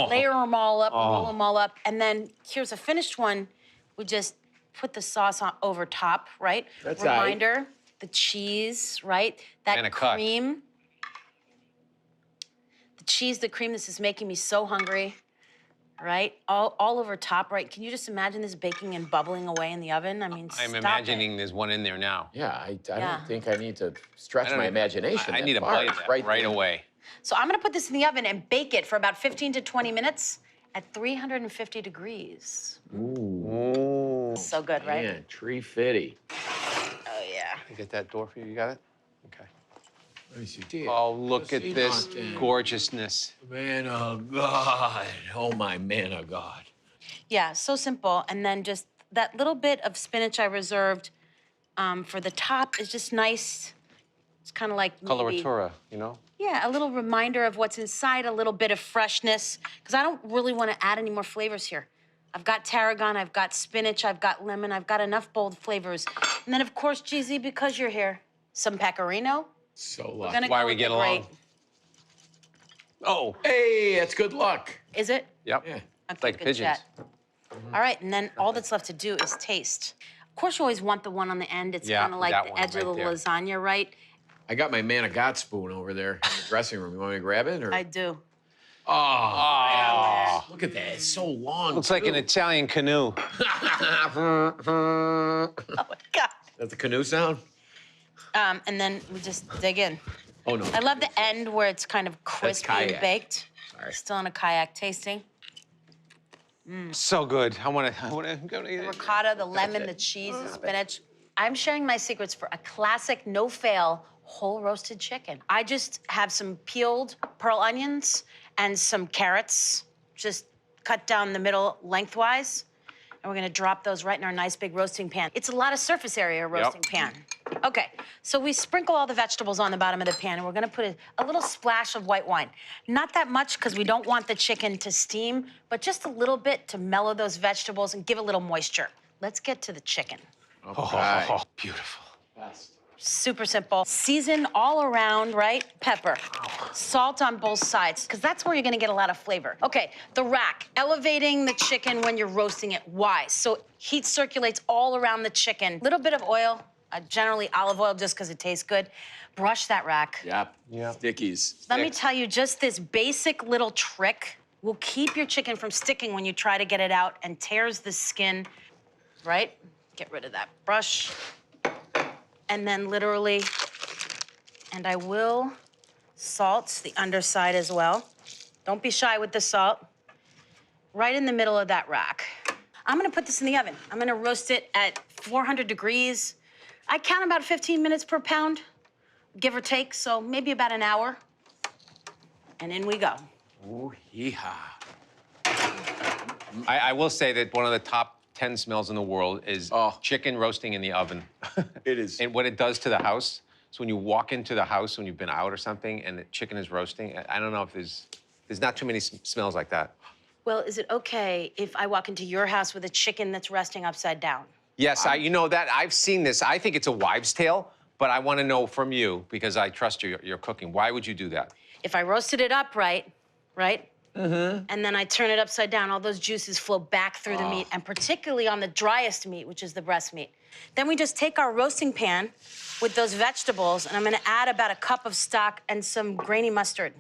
layer them all up, roll them all up, and then here's a finished one. We just put the sauce on over top, right? That's aight. Reminder, the cheese, right? That Manicotti. cream. The cheese, the cream, this is making me so hungry. Right? All over top, right? Can you just imagine this baking and bubbling away in the oven? I mean, I'm stop imagining it. there's one in there now. Yeah, I Yeah. don't think I need to stretch I don't my even- imagination. I that need a far. bite It's of that right there. away. So I'm gonna put this in the oven and bake it for about 15 to 20 minutes at 350 degrees. Ooh. So good, right? Man, tree fitty. Oh, yeah. Can I get that door for you? You got it? Okay. Let me see. Oh, look at See this nothing. gorgeousness. Man of God. Oh, my man of God. Yeah, so simple. And then just that little bit of spinach I reserved for the top is just nice. It's kind of like maybe- Coloratura, you know? Yeah, a little reminder of what's inside, a little bit of freshness, because I don't really want to add any more flavors here. I've got tarragon, I've got spinach, I've got lemon, I've got enough bold flavors. And then, of course, GZ, because you're here, some pecorino. So We're lucky. gonna Why go we with get the great. along. Oh, Hey, that's good luck. Is it? yep. Yeah. Okay, Like good pigeons. chat. All right, and then all that's left to do is taste. Of course, you always want the one on the end. It's Yeah, kind of like that the one edge of right the there. lasagna, right? I got my man of God spoon over there in the dressing room. You want me to grab it? Or? I do. Oh, look at that. It's so long. Looks like an too. Italian canoe. Oh my God. That's the canoe sound? And then we just dig in. Oh, no. I love the end where it's kind of crispy and kayak. baked. Sorry. Still in a kayak tasting. So good. I wanna go to The ricotta, the lemon, the cheese, the spinach. I'm sharing my secrets for a classic, no-fail, whole roasted chicken. I just have some peeled pearl onions and some carrots, just cut down the middle lengthwise. And we're gonna drop those right in our nice big roasting pan. It's a lot of surface area, a roasting pan. Okay, so we sprinkle all the vegetables on the bottom of the pan, and we're gonna put a little splash of white wine. Not that much, because we don't want the chicken to steam, but just a little bit to mellow those vegetables and give a little moisture. Let's get to the chicken. Okay. Oh, beautiful. Super simple. Season all around, right? Pepper. Salt on both sides, because that's where you're gonna get a lot of flavor. Okay, the rack. Elevating the chicken when you're roasting it. Why? So heat circulates all around the chicken. Little bit of oil, generally olive oil just because it tastes good. Brush that rack. Yep. Yep. Stickies. Let me tell you, just this basic little trick will keep your chicken from sticking when you try to get it out and tears the skin, right? Get rid of that brush. And then literally, and I will salt the underside as well. Don't be shy with the salt. Right in the middle of that rack. I'm gonna put this in the oven. I'm gonna roast it at 400 degrees. I count about 15 minutes per pound, give or take, so maybe about an hour. And in we go. Ooh, hee-haw. I will say that one of the top 10 smells in the world is chicken roasting in the oven. It is. And what it does to the house. So when you walk into the house when you've been out or something and the chicken is roasting, I don't know if there's not too many smells like that. Well, is it okay if I walk into your house with a chicken that's resting upside down? Yes, you know that I've seen this. I think it's a wives' tale, but I want to know from you because I trust your cooking. Why would you do that? If I roasted it upright, right? Mm-hmm. And then I turn it upside down, all those juices flow back through the meat, and particularly on the driest meat, which is the breast meat. Then we just take our roasting pan with those vegetables, and I'm gonna add about a cup of stock and some grainy mustard.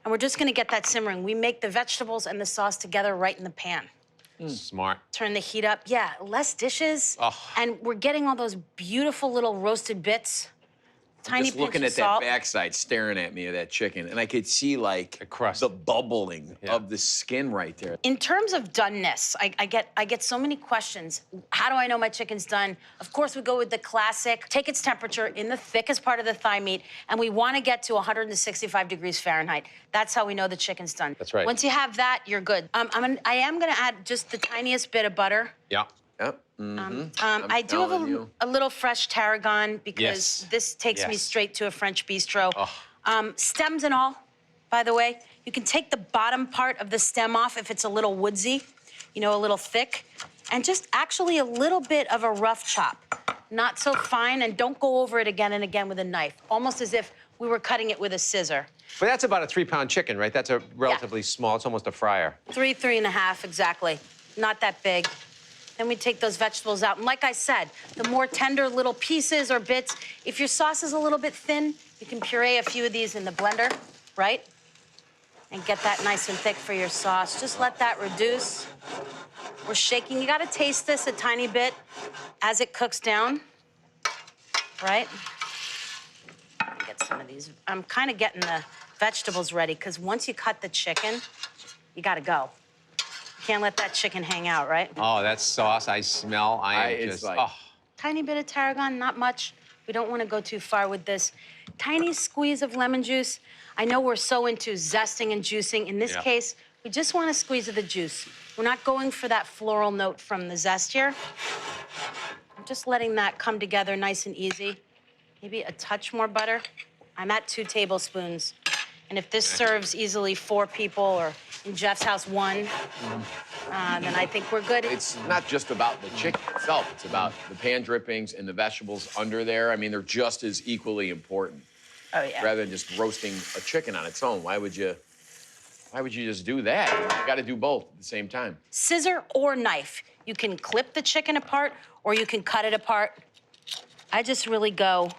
And we're just gonna get that simmering. We make the vegetables and the sauce together right in the pan. Smart. Turn the heat up. Yeah, less dishes. Oh. And we're getting all those beautiful little roasted bits Tiny Just looking pinch at of salt. that backside, staring at me of that chicken, and I could see like The crust. the bubbling Yeah. of the skin right there. In terms of doneness, I get so many questions. How do I know my chicken's done? Of course, we go with the classic. Take its temperature in the thickest part of the thigh meat, and we want to get to 165 degrees Fahrenheit. That's how we know the chicken's done. That's right. Once you have that, you're good. I am gonna add just the tiniest bit of butter. Yeah. Yep. I do have telling you. a little fresh tarragon because Yes. this takes me Yes. straight to a French bistro. Oh. Stems and all, by the way. You can take the bottom part of the stem off if it's a little woodsy, you know, a little thick, and just actually a little bit of a rough chop. Not so fine, and don't go over it again and again with a knife, almost as if we were cutting it with a scissor. But that's about a 3-pound chicken, right? That's a relatively small, it's almost a fryer. 3.5, exactly. Not that big. Then we take those vegetables out. And like I said, the more tender little pieces or bits, if your sauce is a little bit thin, you can puree a few of these in the blender, right? And get that nice and thick for your sauce. Just let that reduce. We're shaking. You gotta taste this a tiny bit as it cooks down, right? Let me get some of these. I'm kind of getting the vegetables ready because once you cut the chicken, you gotta go. You can't let that chicken hang out, right? Oh, that sauce I smell. I am it's just, like- oh. Tiny bit of tarragon, not much. We don't want to go too far with this. Tiny squeeze of lemon juice. I know we're so into zesting and juicing. In this Yeah. case, we just want a squeeze of the juice. We're not going for that floral note from the zest here. I'm just letting that come together nice and easy. Maybe a touch more butter. I'm at 2 tablespoons. And if this serves easily 4 people, or in Jeff's house 1, then I think we're good. It's not just about the chicken itself. It's about the pan drippings and the vegetables under there. I mean, they're just as equally important. Oh, yeah. Rather than just roasting a chicken on its own. Why would you just do that? You got to do both at the same time. Scissor or knife. You can clip the chicken apart or you can cut it apart. I just really go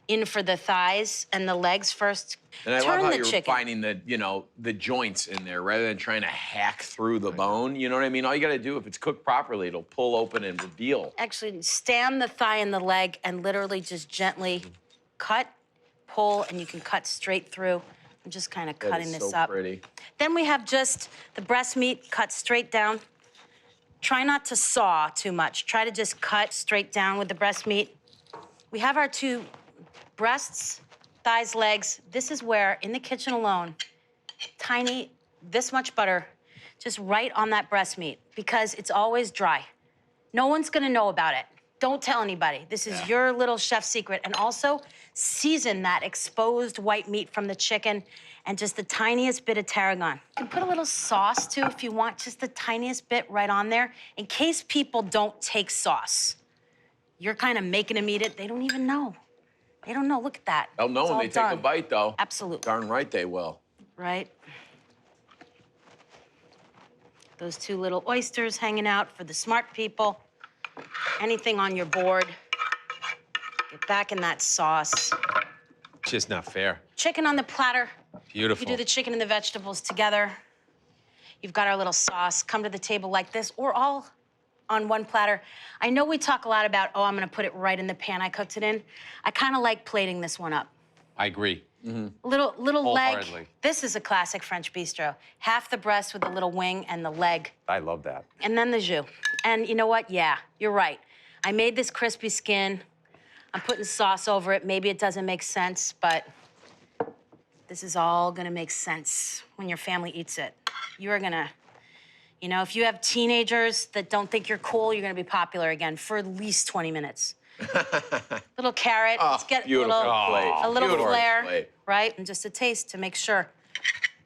in for the thighs and the legs first. And I Turn love how the you're chicken. finding the joints in there rather than trying to hack through the bone. You know what I mean? All you got to do, if it's cooked properly, it'll pull open and reveal. Actually, stand the thigh and the leg and literally just gently cut, pull, and you can cut straight through. I'm just kind of That cutting is this so up. pretty. Then we have just the breast meat cut straight down. Try not to saw too much. Try to just cut straight down with the breast meat. We have our 2 breasts, thighs, legs. This is where, in the kitchen alone, tiny, this much butter, just right on that breast meat, because it's always dry. No one's gonna know about it. Don't tell anybody. This is your little chef secret. And also, season that exposed white meat from the chicken and just the tiniest bit of tarragon. You can put a little sauce, too, if you want, just the tiniest bit right on there, in case people don't take sauce. You're kind of making them eat it. They don't even know. They don't know. Look at that. They'll know It's when all they take a done. bite, though. Absolutely. Darn right they will. Right? Those 2 little oysters hanging out for the smart people. Anything on your board. Get back in that sauce. Just not fair. Chicken on the platter. Beautiful. You do the chicken and the vegetables together. You've got our little sauce. Come to the table like this, or all on one platter. I know we talk a lot about, oh, I'm gonna put it right in the pan I cooked it in. I kind of like plating this one up. I agree. Little leg. Wholeheartedly. This is a classic French bistro. Half the breast with the little wing and the leg. I love that. And then the jus. And you know what? Yeah, you're right. I made this crispy skin. I'm putting sauce over it. Maybe it doesn't make sense, but this is all gonna make sense when your family eats it. You're gonna, you know, if you have teenagers that don't think you're cool, you're gonna be popular again for at least 20 minutes. Little carrot, let's get a Beautiful little, plate. a little Beautiful flair, plate. right? And just a taste to make sure,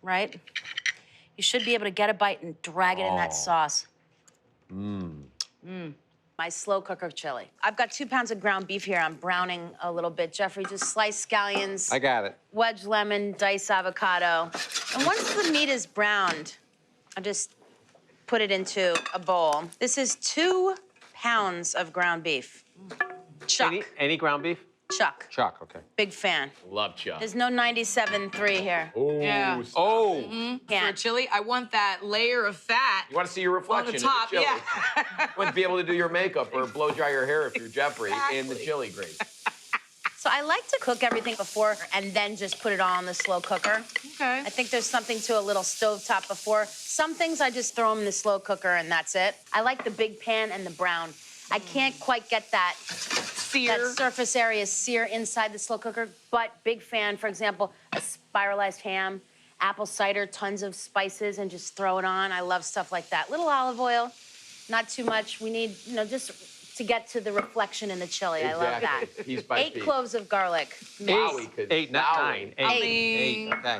right? You should be able to get a bite and drag it in that sauce. My slow cooker chili. I've got 2 pounds of ground beef here. I'm browning a little bit. Jeffrey, just slice scallions, I got it. wedge lemon, dice avocado. And once the meat is browned, I just put it into a bowl. This is 2 pounds of ground beef. Chuck. Any ground beef? Chuck. Chuck, okay. Big fan. Love Chuck. There's no 97.3 here. Yeah. Oh, For Can't. chili, I want that layer of fat. You want to see your reflection On the top, in the chili. yeah. You wouldn't be able to do your makeup or blow dry your hair if you're Jeffrey in the chili grease. So I like to cook everything before and then just put it all in the slow cooker. Okay. I think there's something to a little stovetop before. Some things I just throw them in the slow cooker and that's it. I like the big pan and the brown. I can't quite get that Sear. surface area sear inside the slow cooker, but big fan, for example, a spiralized ham, apple cider, tons of spices, and just throw it on. I love stuff like that. Little olive oil, not too much. We need, just to get to the reflection in the chili. I love that. Exactly. Piece by 8 piece. cloves of garlic. Wow, we could. 8, not wow. 9. Eight. Okay.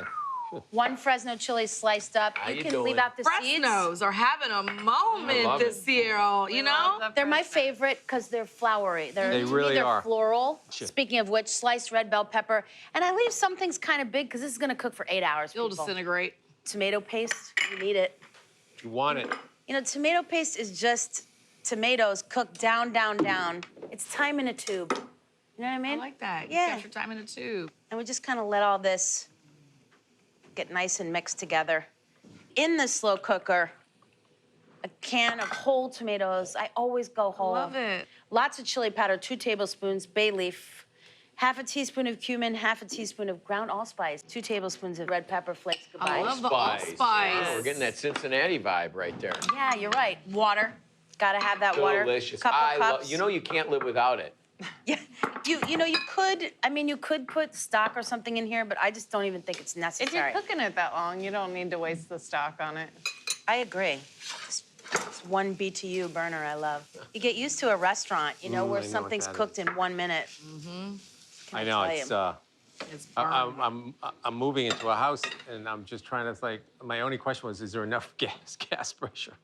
1 Fresno chili sliced up. How You you can doing? leave out the seeds. Fresnos are having a moment love this year, you know? They're my favorite because they're flowery. They to me, really they're are. floral. Sure. Speaking of which, sliced red bell pepper. And I leave some things kind of big because this is going to cook for 8 hours. It'll people. disintegrate. Tomato paste, you need it. You want it. Tomato paste is just tomatoes cooked down, down, down. It's thyme in a tube. You know what I mean? I like that. Yeah. You got your time in a tube. And we just kind of let all this get nice and mixed together. In the slow cooker, a can of whole tomatoes. I always go whole. Love it. Lots of chili powder, 2 tablespoons, bay leaf, half a teaspoon of cumin, half a teaspoon of ground allspice, 2 tablespoons of red pepper flakes. Goodbye. I love the Allspice. allspice. Oh, we're getting that Cincinnati vibe right there. Yeah, you're right. Water. Gotta have that water. Delicious. Couple cups. You can't live without it. Yeah, you could put stock or something in here, but I just don't even think it's If you're necessary. cooking it that long, you don't need to waste the stock on it. I agree. It's 1 BTU burner I love. You get used to a restaurant, where I know what something's that cooked in 1 minute. I know, tell it's, you? It's I'm moving into a house, and I'm just trying to, my only question was, is there enough gas pressure?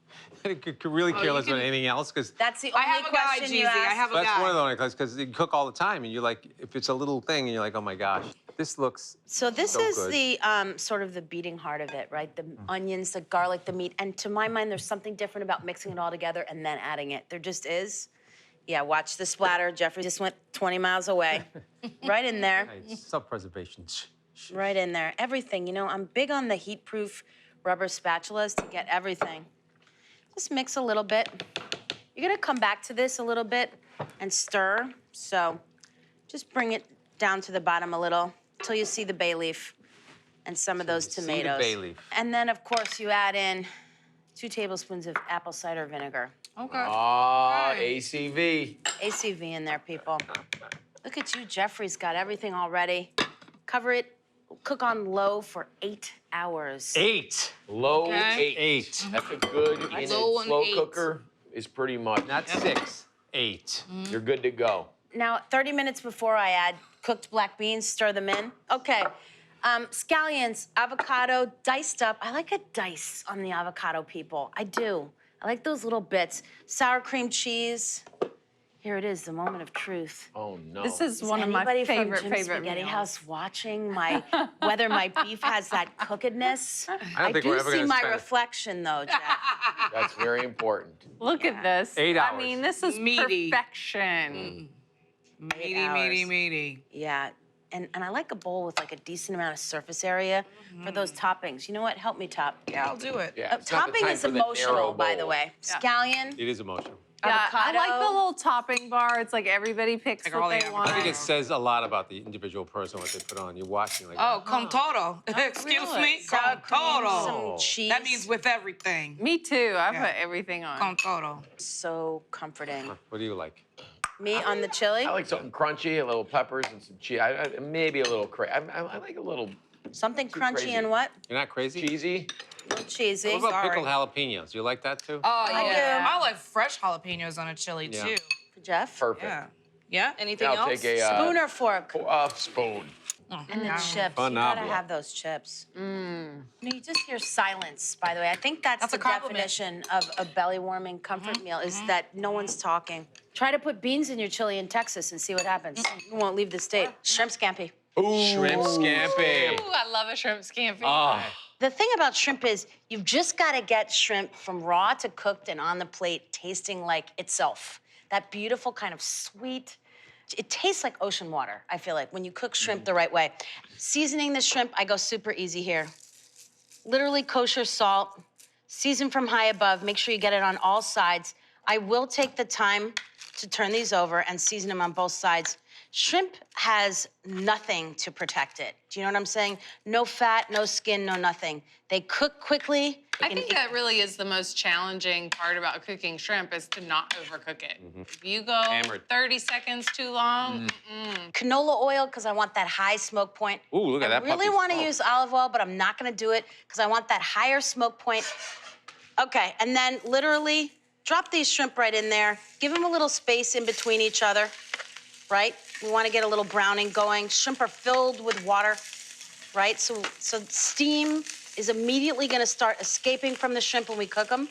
I could really care less about anything else, because That's the I only have a guy, question Jeezy. you I ask. have a that's guy. one of the only questions, because you cook all the time, and you're like, if it's a little thing, and you're like, oh my gosh, this looks So this so is good. the sort of the beating heart of it, right? The onions, the garlic, the meat, and to my mind, there's something different about mixing it all together and then adding it. There just is. Yeah, watch the splatter. Jeffrey just went 20 miles away. Right in there. Hey, self-preservation. Right in there. Everything, I'm big on the heat-proof rubber spatulas to get everything. Just mix a little bit. You're gonna come back to this a little bit and stir. So just bring it down to the bottom a little till you see the bay leaf and some of those you see the tomatoes. bay leaf. And then, of course, you add in 2 tablespoons of apple cider vinegar. Okay. Ah, Right. ACV. ACV in there, people. Look at you, Jeffrey's got everything all ready. Cover it, cook on low for 8 hours. 8. Low Okay. 8. That's a good, in a Low and slow 8. cooker is pretty much, Not 6. 8. you're good to go. Now, 30 minutes before I add cooked black beans, stir them in. Okay, scallions, avocado, diced up. I like a dice on the avocado, people. I do. I like those little bits. Sour cream cheese. Here it is, the moment of truth. Oh, no. This is one of my Anybody favorite from Jim's Spaghetti meals. House watching whether my beef has that cookedness? I don't think we're do ever see gonna my spend it. reflection, though, Jeff. That's very important. Look at this. 8 I hours. mean, this is Meaty. perfection. Meaty, hours. meaty, meaty. Yeah, and I like a bowl with like a decent amount of surface area for those toppings. You know what? Help me top. Yeah, I'll do it. Yeah, it's not the Topping time is for the narrow emotional, by the bowl. way. Scallion, It is emotional. Yeah, I avocado. like the little topping bar. It's like everybody picks Like what all the they want. I think it says a lot about the individual person, what they put on. You're watching, like, Oh, con todo. Excuse me, Sour con cream, todo. some cheese. That means with everything. Me too. I Yeah. put everything on. Con todo. So comforting. what do you like? Me on the chili, I like something crunchy, a little peppers and some cheese. Maybe a little I like a little something crunchy crazy. and what? You're not crazy? cheesy. A little cheesy. What about Sorry. pickled jalapenos? You like that too? Oh, I yeah. do. I like fresh jalapenos on a chili, Yeah. too. For Jeff? Perfect. Yeah. Yeah? Anything I'll else? take a Spoon or fork? spoon. And the chips. You Phenomenal. gotta have those chips. You just hear silence, by the way. I think that's That's the a compliment. definition of a belly-warming comfort meal, is that no one's talking. Try to put beans in your chili in Texas and see what happens. You won't leave the state. Shrimp scampi. Shrimp scampi. Ooh, I love a shrimp scampi. Oh, The thing about shrimp is you've just got to get shrimp from raw to cooked and on the plate tasting like itself. That beautiful kind of sweet, it tastes like ocean water, I feel like, when you cook shrimp the right way. Seasoning the shrimp, I go super easy here. Literally kosher salt, season from high above, make sure you get it on all sides. I will take the time to turn these over and season them on both sides Shrimp has nothing to protect it. Do you know what I'm saying? No fat, no skin, no nothing. They cook quickly. I think that really is the most challenging part about cooking shrimp is to not overcook it. If you go Hammered. 30 seconds too long, Canola oil, because I want that high smoke point. Ooh, look at that I really puppy. want to Oh. use olive oil, but I'm not going to do it because I want that higher smoke point. Okay, and then literally drop these shrimp right in there. Give them a little space in between each other, right? We want to get a little browning going. Shrimp are filled with water, right? So steam is immediately going to start escaping from the shrimp when we cook them.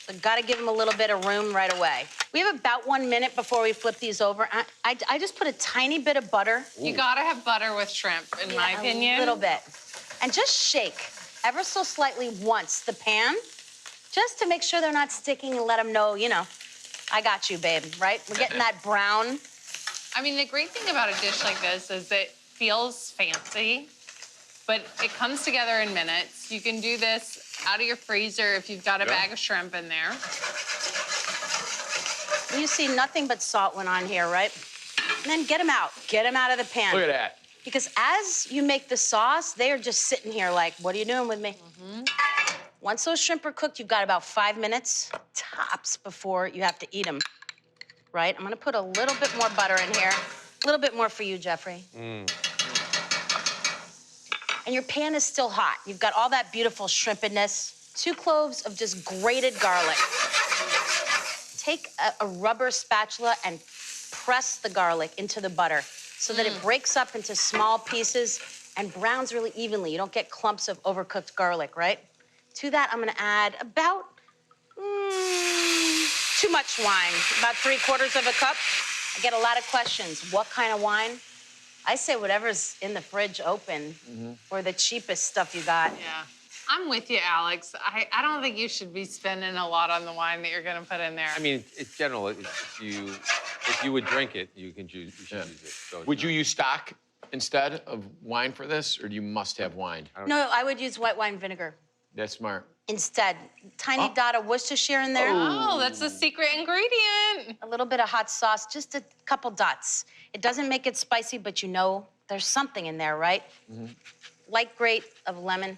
So got to give them a little bit of room right away. We have about 1 minute before we flip these over. I just put a tiny bit of butter. you gotta have butter with shrimp, in my opinion. A little bit. And just shake ever so slightly once the pan, just to make sure they're not sticking and let them know, you know, I got you, babe, right? We're getting that brown. I mean, the great thing about a dish like this is it feels fancy, but it comes together in minutes. You can do this out of your freezer if you've got a bag of shrimp in there. You see nothing but salt went on here, right? And then get them out. Get them out of the pan. Look at that. Because as you make the sauce, they are just sitting here like, what are you doing with me? Once those shrimp are cooked, you've got about 5 minutes tops before you have to eat them, right? I'm gonna put a little bit more butter in here. A little bit more for you, Jeffrey. And your pan is still hot. You've got all that beautiful shrimpiness. 2 cloves of just grated garlic. Take a rubber spatula and press the garlic into the butter so that it breaks up into small pieces and browns really evenly. You don't get clumps of overcooked garlic, right? To that, I'm gonna add about, too much wine, about 3/4 of a cup. I get a lot of questions. What kind of wine? I say whatever's in the fridge open or the cheapest stuff you got. Yeah. I'm with you, Alex. I don't think you should be spending a lot on the wine that you're gonna put in there. I mean, it's general. If you would drink it, you should use it. So it's Would you not- use stock instead of wine for this, or do you must have wine? No, I would use white wine vinegar That's smart. instead. Tiny dot of Worcestershire in there. Oh, that's the secret ingredient. A little bit of hot sauce, just a couple dots. It doesn't make it spicy, but you know there's something in there, right? Light grate of lemon.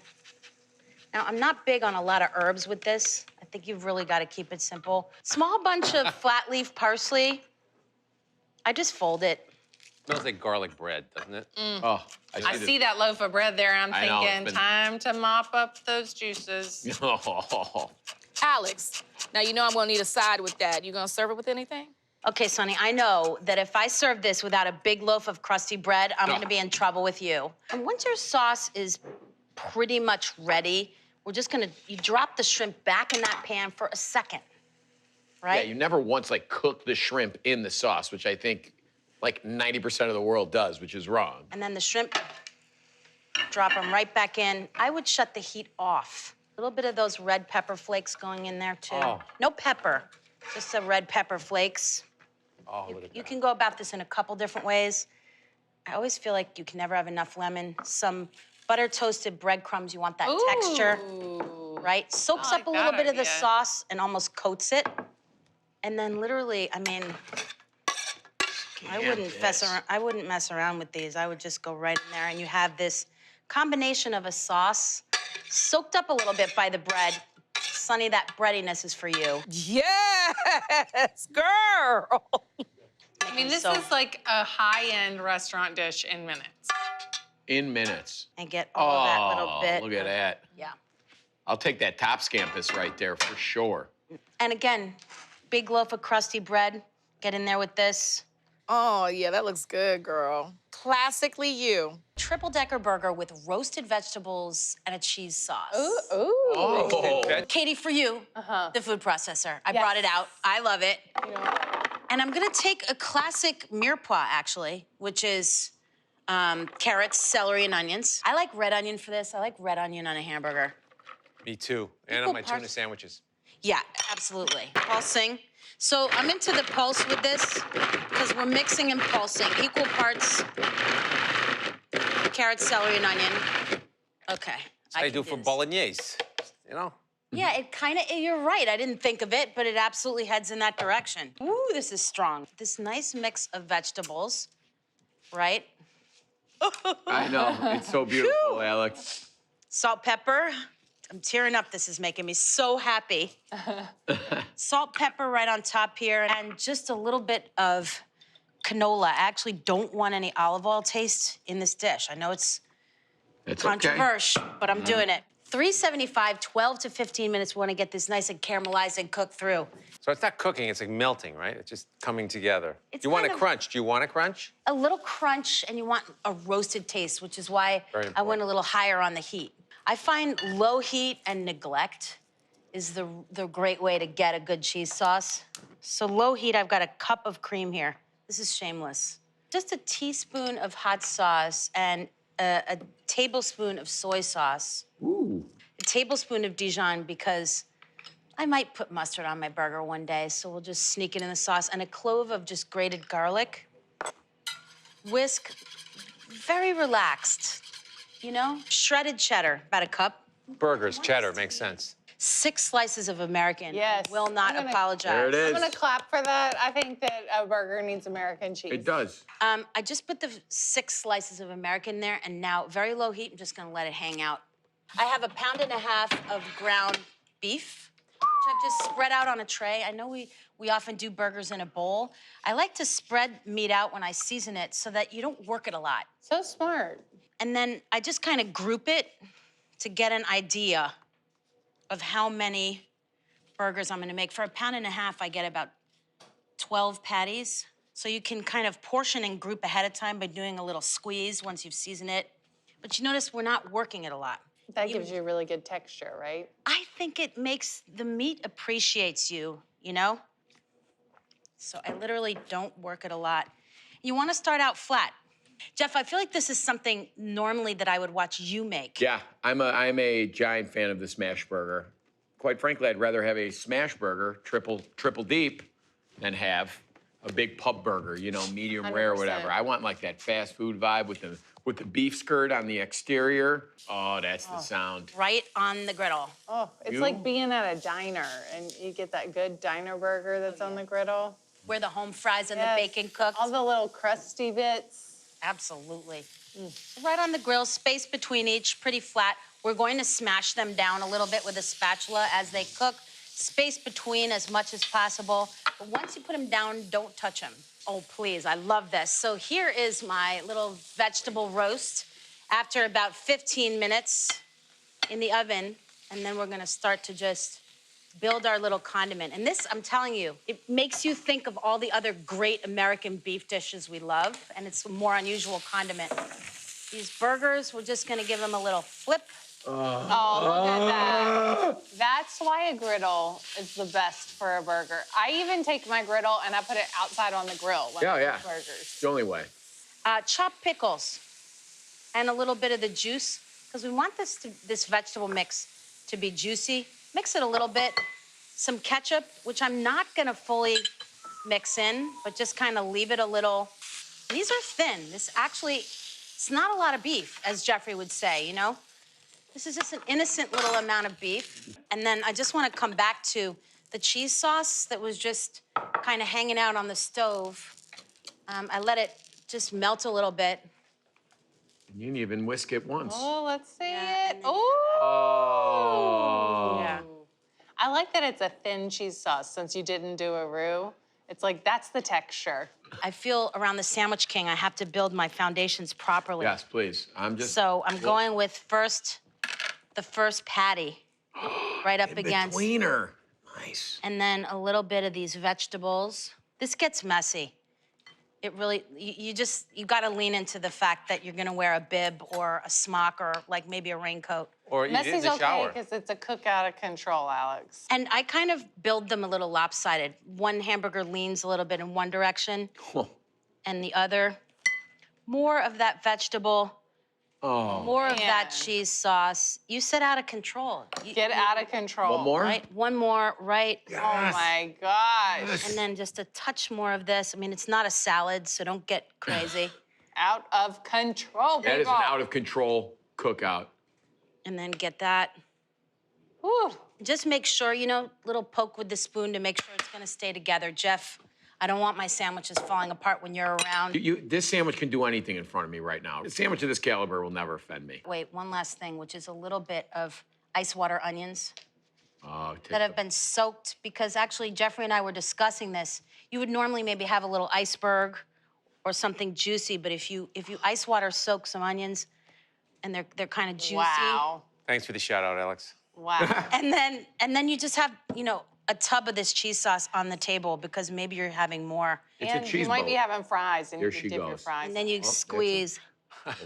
Now, I'm not big on a lot of herbs with this. I think you've really got to keep it simple. Small bunch of flat leaf parsley. I just fold it. Smells like garlic bread, doesn't it? Oh, I see that loaf of bread there. I'm I know, it's thinking, been- time to mop up those juices. Oh, Alex, now you know I'm gonna need a side with that. You gonna serve it with anything? Okay, Sonny, I know that if I serve this without a big loaf of crusty bread, I'm gonna be in trouble with you. And once your sauce is pretty much ready, we're just gonna, you drop the shrimp back in that pan for a second, right? yeah, you never once like cook the shrimp in the sauce, which I think like 90% of the world does, which is wrong. And then the shrimp, drop them right back in. I would shut the heat off. A little bit of those red pepper flakes going in there too. Oh. No pepper, just the red pepper flakes. Oh, look at You that. can go about this in a couple different ways. I always feel like you can never have enough lemon. Some butter toasted breadcrumbs, you want that texture, Ooh. right? Soaks I up a like little that bit of the idea. sauce and almost coats it. And then literally, I mean, I wouldn't mess around with these. I would just go right in there and you have this combination of a sauce soaked up a little bit by the bread. Sonny, that breadiness is for you. Yes, girl. I mean, this So- is like a high-end restaurant dish in minutes. In minutes. And get all that little Oh, bit. look at that. Yeah. I'll take that top scampus right there for sure. And again, big loaf of crusty bread. Get in there with this. Oh, yeah, that looks good, girl. Classically you. Triple-decker burger with roasted vegetables and a cheese sauce. Oh. Katie, for you, the food processor. I brought it out. I love it. And I'm gonna take a classic mirepoix, actually, which is carrots, celery, and onions. I like red onion for this. I like red onion on a hamburger. Me too. And Equal on my tuna parts. sandwiches. Yeah, absolutely. Pulsing. So I'm into the pulse with this because we're mixing and pulsing. Equal parts carrots, celery, and onion. Okay. I can do for this. bolognese. You know? Yeah, it kind of, you're right. I didn't think of it, but it absolutely heads in that direction. Ooh, this is strong. This nice mix of vegetables. right? I know. It's so beautiful, Alex. Salt, pepper. I'm tearing up. This is making me so happy. Salt, pepper right on top here, and just a little bit of canola. I actually don't want any olive oil taste in this dish. I know it's controversial, but I'm doing it. 375, 12 to 15 minutes. We want to get this nice and caramelized and cooked through. So it's not cooking, it's like melting, right? It's just coming together. It's You want a kind of- crunch. Do you want a crunch? A little crunch, and you want a roasted taste, which is why Very I went important. a little higher on the heat. I find low heat and neglect is the great way to get a good cheese sauce. So low heat, I've got a cup of cream here. This is shameless. Just a teaspoon of hot sauce and a tablespoon of soy sauce. Ooh. A tablespoon of Dijon because I might put mustard on my burger one day, so we'll just sneak it in the sauce. And a clove of just grated garlic. Whisk, very relaxed, you know? Shredded cheddar, about a cup. Burgers, cheddar, makes sense. 6 slices of American. Yes. Will not I'm gonna- apologize. There it is. I'm gonna clap for that. I think that a burger needs American cheese. It does. I just put the 6 slices of American there, and now, very low heat, I'm just gonna let it hang out. I have a 1.5 pounds of ground beef, which I've just spread out on a tray. I know we often do burgers in a bowl. I like to spread meat out when I season it so that you don't work it a lot. So smart. And then I just kind of group it to get an idea of how many burgers I'm gonna make. For a 1.5 pounds, I get about 12 patties. So you can kind of portion and group ahead of time by doing a little squeeze once you've seasoned it. But you notice we're not working it a lot. That gives you really good texture, right? I think it makes the meat appreciates you, you know? So I literally don't work it a lot. You wanna start out flat. Jeff, I feel like this is something normally that I would watch you make. Yeah, I'm a giant fan of the smash burger. Quite frankly, I'd rather have a smash burger, triple deep, than have a big pub burger, you know, medium rare or 100%. whatever. I want like that fast food vibe with the beef skirt on the exterior. Oh, that's the sound. Right on the griddle. Oh, it's You? like being at a diner and you get that good diner burger that's on the griddle. Where the home fries and Yes. the bacon cooked. All the little crusty bits. Absolutely. Right on the grill, space between each, pretty flat. We're going to smash them down a little bit with a spatula as they cook. Space between as much as possible. But once you put them down, don't touch them. Oh, please, I love this. So here is my little vegetable roast after about 15 minutes in the oven. And then we're gonna start to just build our little condiment. And this, I'm telling you, it makes you think of all the other great American beef dishes we love, and it's a more unusual condiment. These burgers, we're just gonna give them a little flip. Oh, look at that. That's why a griddle is the best for a burger. I even take my griddle and I put it outside on the grill when I Yeah. cook burgers. It's the only way. Chopped pickles and a little bit of the juice, because we want this vegetable mix to be juicy. Mix it a little bit. Some ketchup, which I'm not gonna fully mix in, but just kind of leave it a little. These are thin. This actually, it's not a lot of beef, as Jeffrey would say, you know? This is just an innocent little amount of beef. And then I just wanna come back to the cheese sauce that was just kind of hanging out on the stove. I let it just melt a little bit. You didn't even whisk it once. Oh, let's see Yeah, it. and then- Oh. Yeah. I like that it's a thin cheese sauce since you didn't do a roux. It's like, that's the texture. I feel around the Sandwich King, I have to build my foundations properly. Yes, please. So I'm going with the first patty, right up against, Wiener. Nice. and then a little bit of these vegetables. This gets messy. It really, you gotta lean into the fact that you're gonna wear a bib or a smock or like maybe a raincoat. Or eat it in Messy's the okay shower. because it's a cook out of control, Alex. And I kind of build them a little lopsided. One hamburger leans a little bit in one direction and the other. More of that vegetable, Oh. more of that Man. cheese sauce. You said out of control. Get out of control. One more? Right, one more, right. Oh my gosh. And then just a touch more of this. I mean, it's not a salad, so don't get crazy. Out of control, people. That is an out of control cookout. And then get that. Whew. Just make sure, little poke with the spoon to make sure it's gonna stay together. Jeff, I don't want my sandwiches falling apart when you're around. This sandwich can do anything in front of me right now. A sandwich of this caliber will never offend me. Wait, one last thing, which is a little bit of ice water onions Take that have been soaked, because actually Jeffrey and I were discussing this. You would normally maybe have a little iceberg or something juicy, but if you ice water soak some onions and they're kind of juicy. Wow. Thanks for the shout out, Alex. Wow. And then you just have, a tub of this cheese sauce on the table because maybe you're having more. It's And a cheese you might boat. be having fries, and Here you can she dip your goes. fries. And then you squeeze.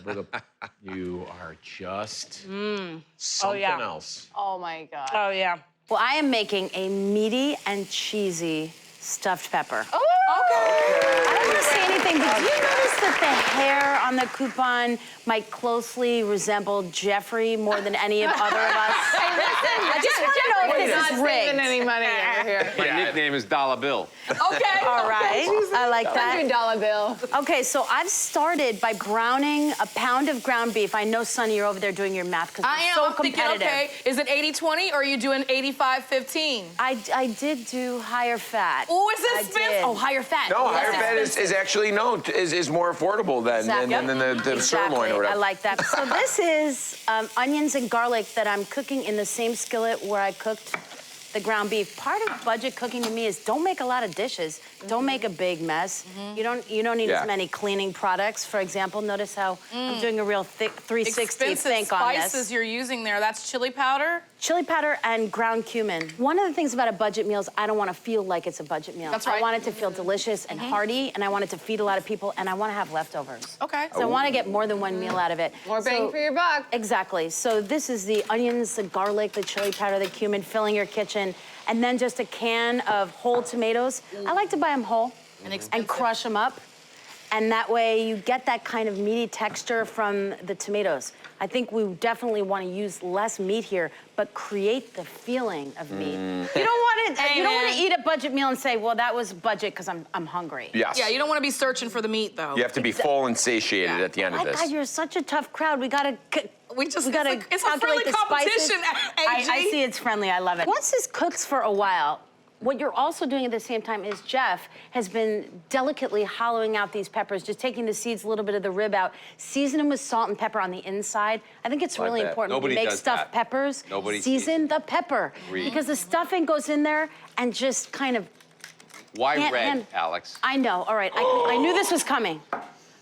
Over the, you are just Oh, something yeah. else. Oh my God. Oh, yeah. Well, I am making a meaty and cheesy stuffed pepper. Oh, I don't want to say anything, but do you notice that the hair on the coupon might closely resemble Jeffrey more than any of other of us? I just want to know if We're this not is saving rigged. any money over here. My nickname is Dollar Bill. Okay. All right, I like that. $100 bill. Okay, so I've started by browning a pound of ground beef. I know, Sonny, you're over there doing your math because I we're am. so I'm thinking, competitive. okay, is it 80-20 or are you doing 85-15? I did do higher fat. Oh, is I it expensive? did. Oh, higher fat. No, Less higher fat expensive. is actually is more affordable than the sirloin or whatever. I like that. So this is onions and garlic that I'm cooking in the same skillet where I cooked the ground beef. Part of budget cooking to me is don't make a lot of dishes. Don't make a big mess. You don't need Yeah. as many cleaning products. For example, notice how I'm doing a real thick 360 Expensive think on this. spices you're using there. That's chili powder. Chili powder and ground cumin. One of the things about a budget meal is I don't want to feel like it's a budget meal. That's I right. want it to feel delicious and hearty, and I want it to feed a lot of people, and I want to have leftovers. Okay. So I want to get more than one meal out of it. More bang So- for your buck. Exactly. So this is the onions, the garlic, the chili powder, the cumin, filling your kitchen, and then just a can of whole tomatoes. I like to buy them whole and crush them up. And that way you get that kind of meaty texture from the tomatoes. I think we definitely want to use less meat here, but create the feeling of meat. You don't want to. You don't want to eat a budget meal and say, "Well, that was budget because I'm hungry." Yes. Yeah, you don't want to be searching for the meat, though. You have to be full and satiated at the end of My this. God, you're such a tough crowd. We gotta. We just, We gotta it's a calculate friendly the competition, spices. AG. I see it's friendly. I love it. Once this cooks for a while, what you're also doing at the same time is Jeff has been delicately hollowing out these peppers, just taking the seeds, a little bit of the rib out, season them with salt and pepper on the inside. I think it's really that. important Nobody when you make does stuffed that. peppers. Nobody season the pepper because the stuffing goes in there and just kind of. Why Can't red, hand- Alex? I know. All right, I knew this was coming.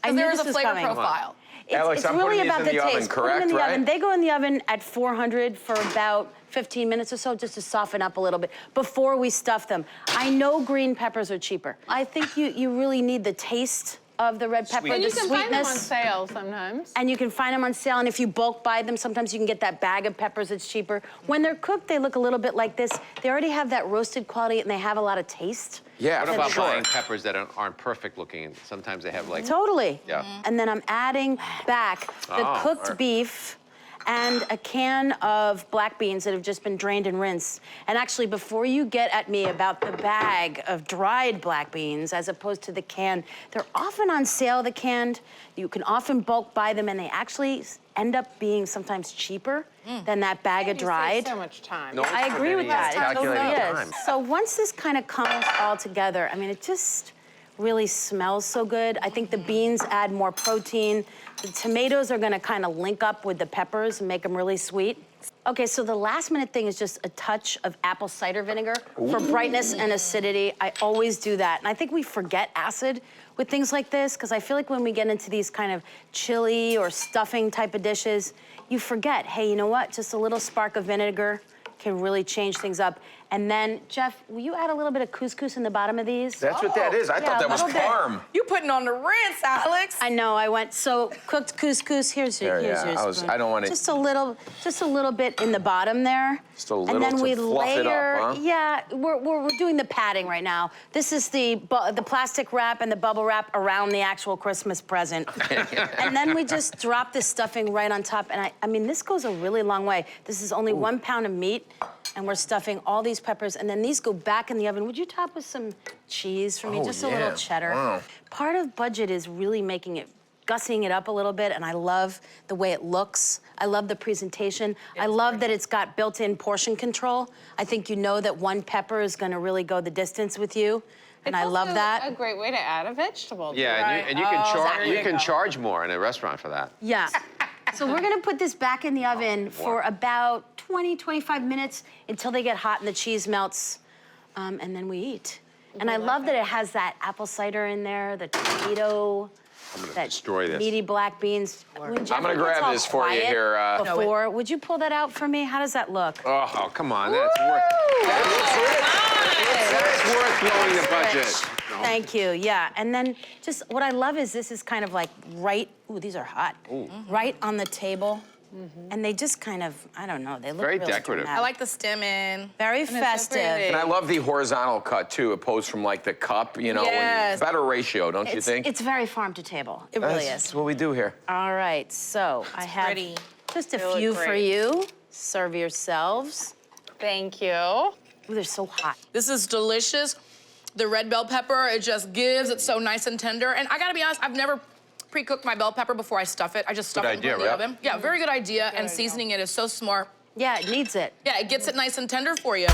I knew There is this a was flavor coming. profile. Alex, It's I'm really putting these about in the the oven, taste. Put them in correct, the right? oven. They go in the oven at 400 for about 15 minutes or so, just to soften up a little bit before we stuff them. I know green peppers are cheaper. I think you really need the taste of the red pepper, Sweet. And the you can find them on sweetness. sale sometimes. And you can find them on sale, and if you bulk buy them, sometimes you can get that bag of peppers, it's cheaper. When they're cooked, they look a little bit like this. They already have that roasted quality, and they have a lot of taste. Yeah, What about sure. buying peppers that aren't perfect looking? Sometimes they have like. Totally. Yeah. And then I'm adding back the Oh, cooked all right. beef and a can of black beans that have just been drained and rinsed. And actually, before you get at me about the bag of dried black beans as opposed to the can, they're often on sale, the canned. You can often bulk buy them, and they actually end up being sometimes cheaper than that bag of You save dried. so much time. No. I agree with that. It totally calculating is. time. So once this kind of comes all together, I mean, it just really smells so good. I think the beans add more protein. The tomatoes are gonna kind of link up with the peppers and make them really sweet. Okay, so the last minute thing is just a touch of apple cider vinegar for brightness and acidity. I always do that. And I think we forget acid with things like this because I feel like when we get into these kind of chili or stuffing type of dishes, you forget, hey, you know what? Just a little spark of vinegar can really change things up. And then, Jeff, will you add a little bit of couscous in the bottom of these? That's what that is. I Yeah, thought a that was little bit. parm. You putting on the rinse, Alex. I know. I went so cooked couscous. Here's your yeah, your spoon. I don't want it- Just a little bit in the bottom there. Just a little and then to we fluff it up, layer. huh? Yeah, we're doing the padding right now. This is the plastic wrap and the bubble wrap around the actual Christmas present. And then we just drop this stuffing right on top. And I mean, this goes a really long way. This is only 1 pound of meat, and we're stuffing all these peppers, and then these go back in the oven. Would you top with some cheese for me? Oh, Just a yeah. little cheddar. Wow. Part of budget is really making it gussing it up a little bit, and I love the way it looks. I love the presentation. I love that it's got built-in portion control. I think you know that one pepper is gonna really go the distance with you, and I love that. A great way to add a vegetable. Yeah, and you can charge more in a restaurant for that. Yeah. So we're gonna put this back in the oven for about 20, 25 minutes until they get hot and the cheese melts, and then we eat. And I love that it has that apple cider in there, the tomato, that destroy this. meaty black beans. When Jeffrey gonna grab gets all this for you quiet here, Before, would you pull that out for me? How does that look? Oh, come on, that's worth blowing the budget. Thank you, yeah. And then just what I love is this is kind of like ooh, these are hot. Right on the table. And they just kind of, I don't know, they look Very really decorative. dramatic. I like the stemming. Very festive. And I love the horizontal cut too, opposed from like the cup, you know. Yes. Better ratio, don't you think? It's very farm to table. It really That's is. what we do here. All right, so I have pretty. just a They look few for great. you. Serve yourselves. Thank you. Ooh, they're so hot. This is delicious. The red bell pepper, it just gives. It's so nice and tender. And I gotta be honest, I've never pre-cooked my bel pepper before I stuff it. I just stuff Good it idea, in the right? oven. Yeah, very good idea. And seasoning it is so smart. Yeah, it needs it. Yeah, it gets it nice and tender for you.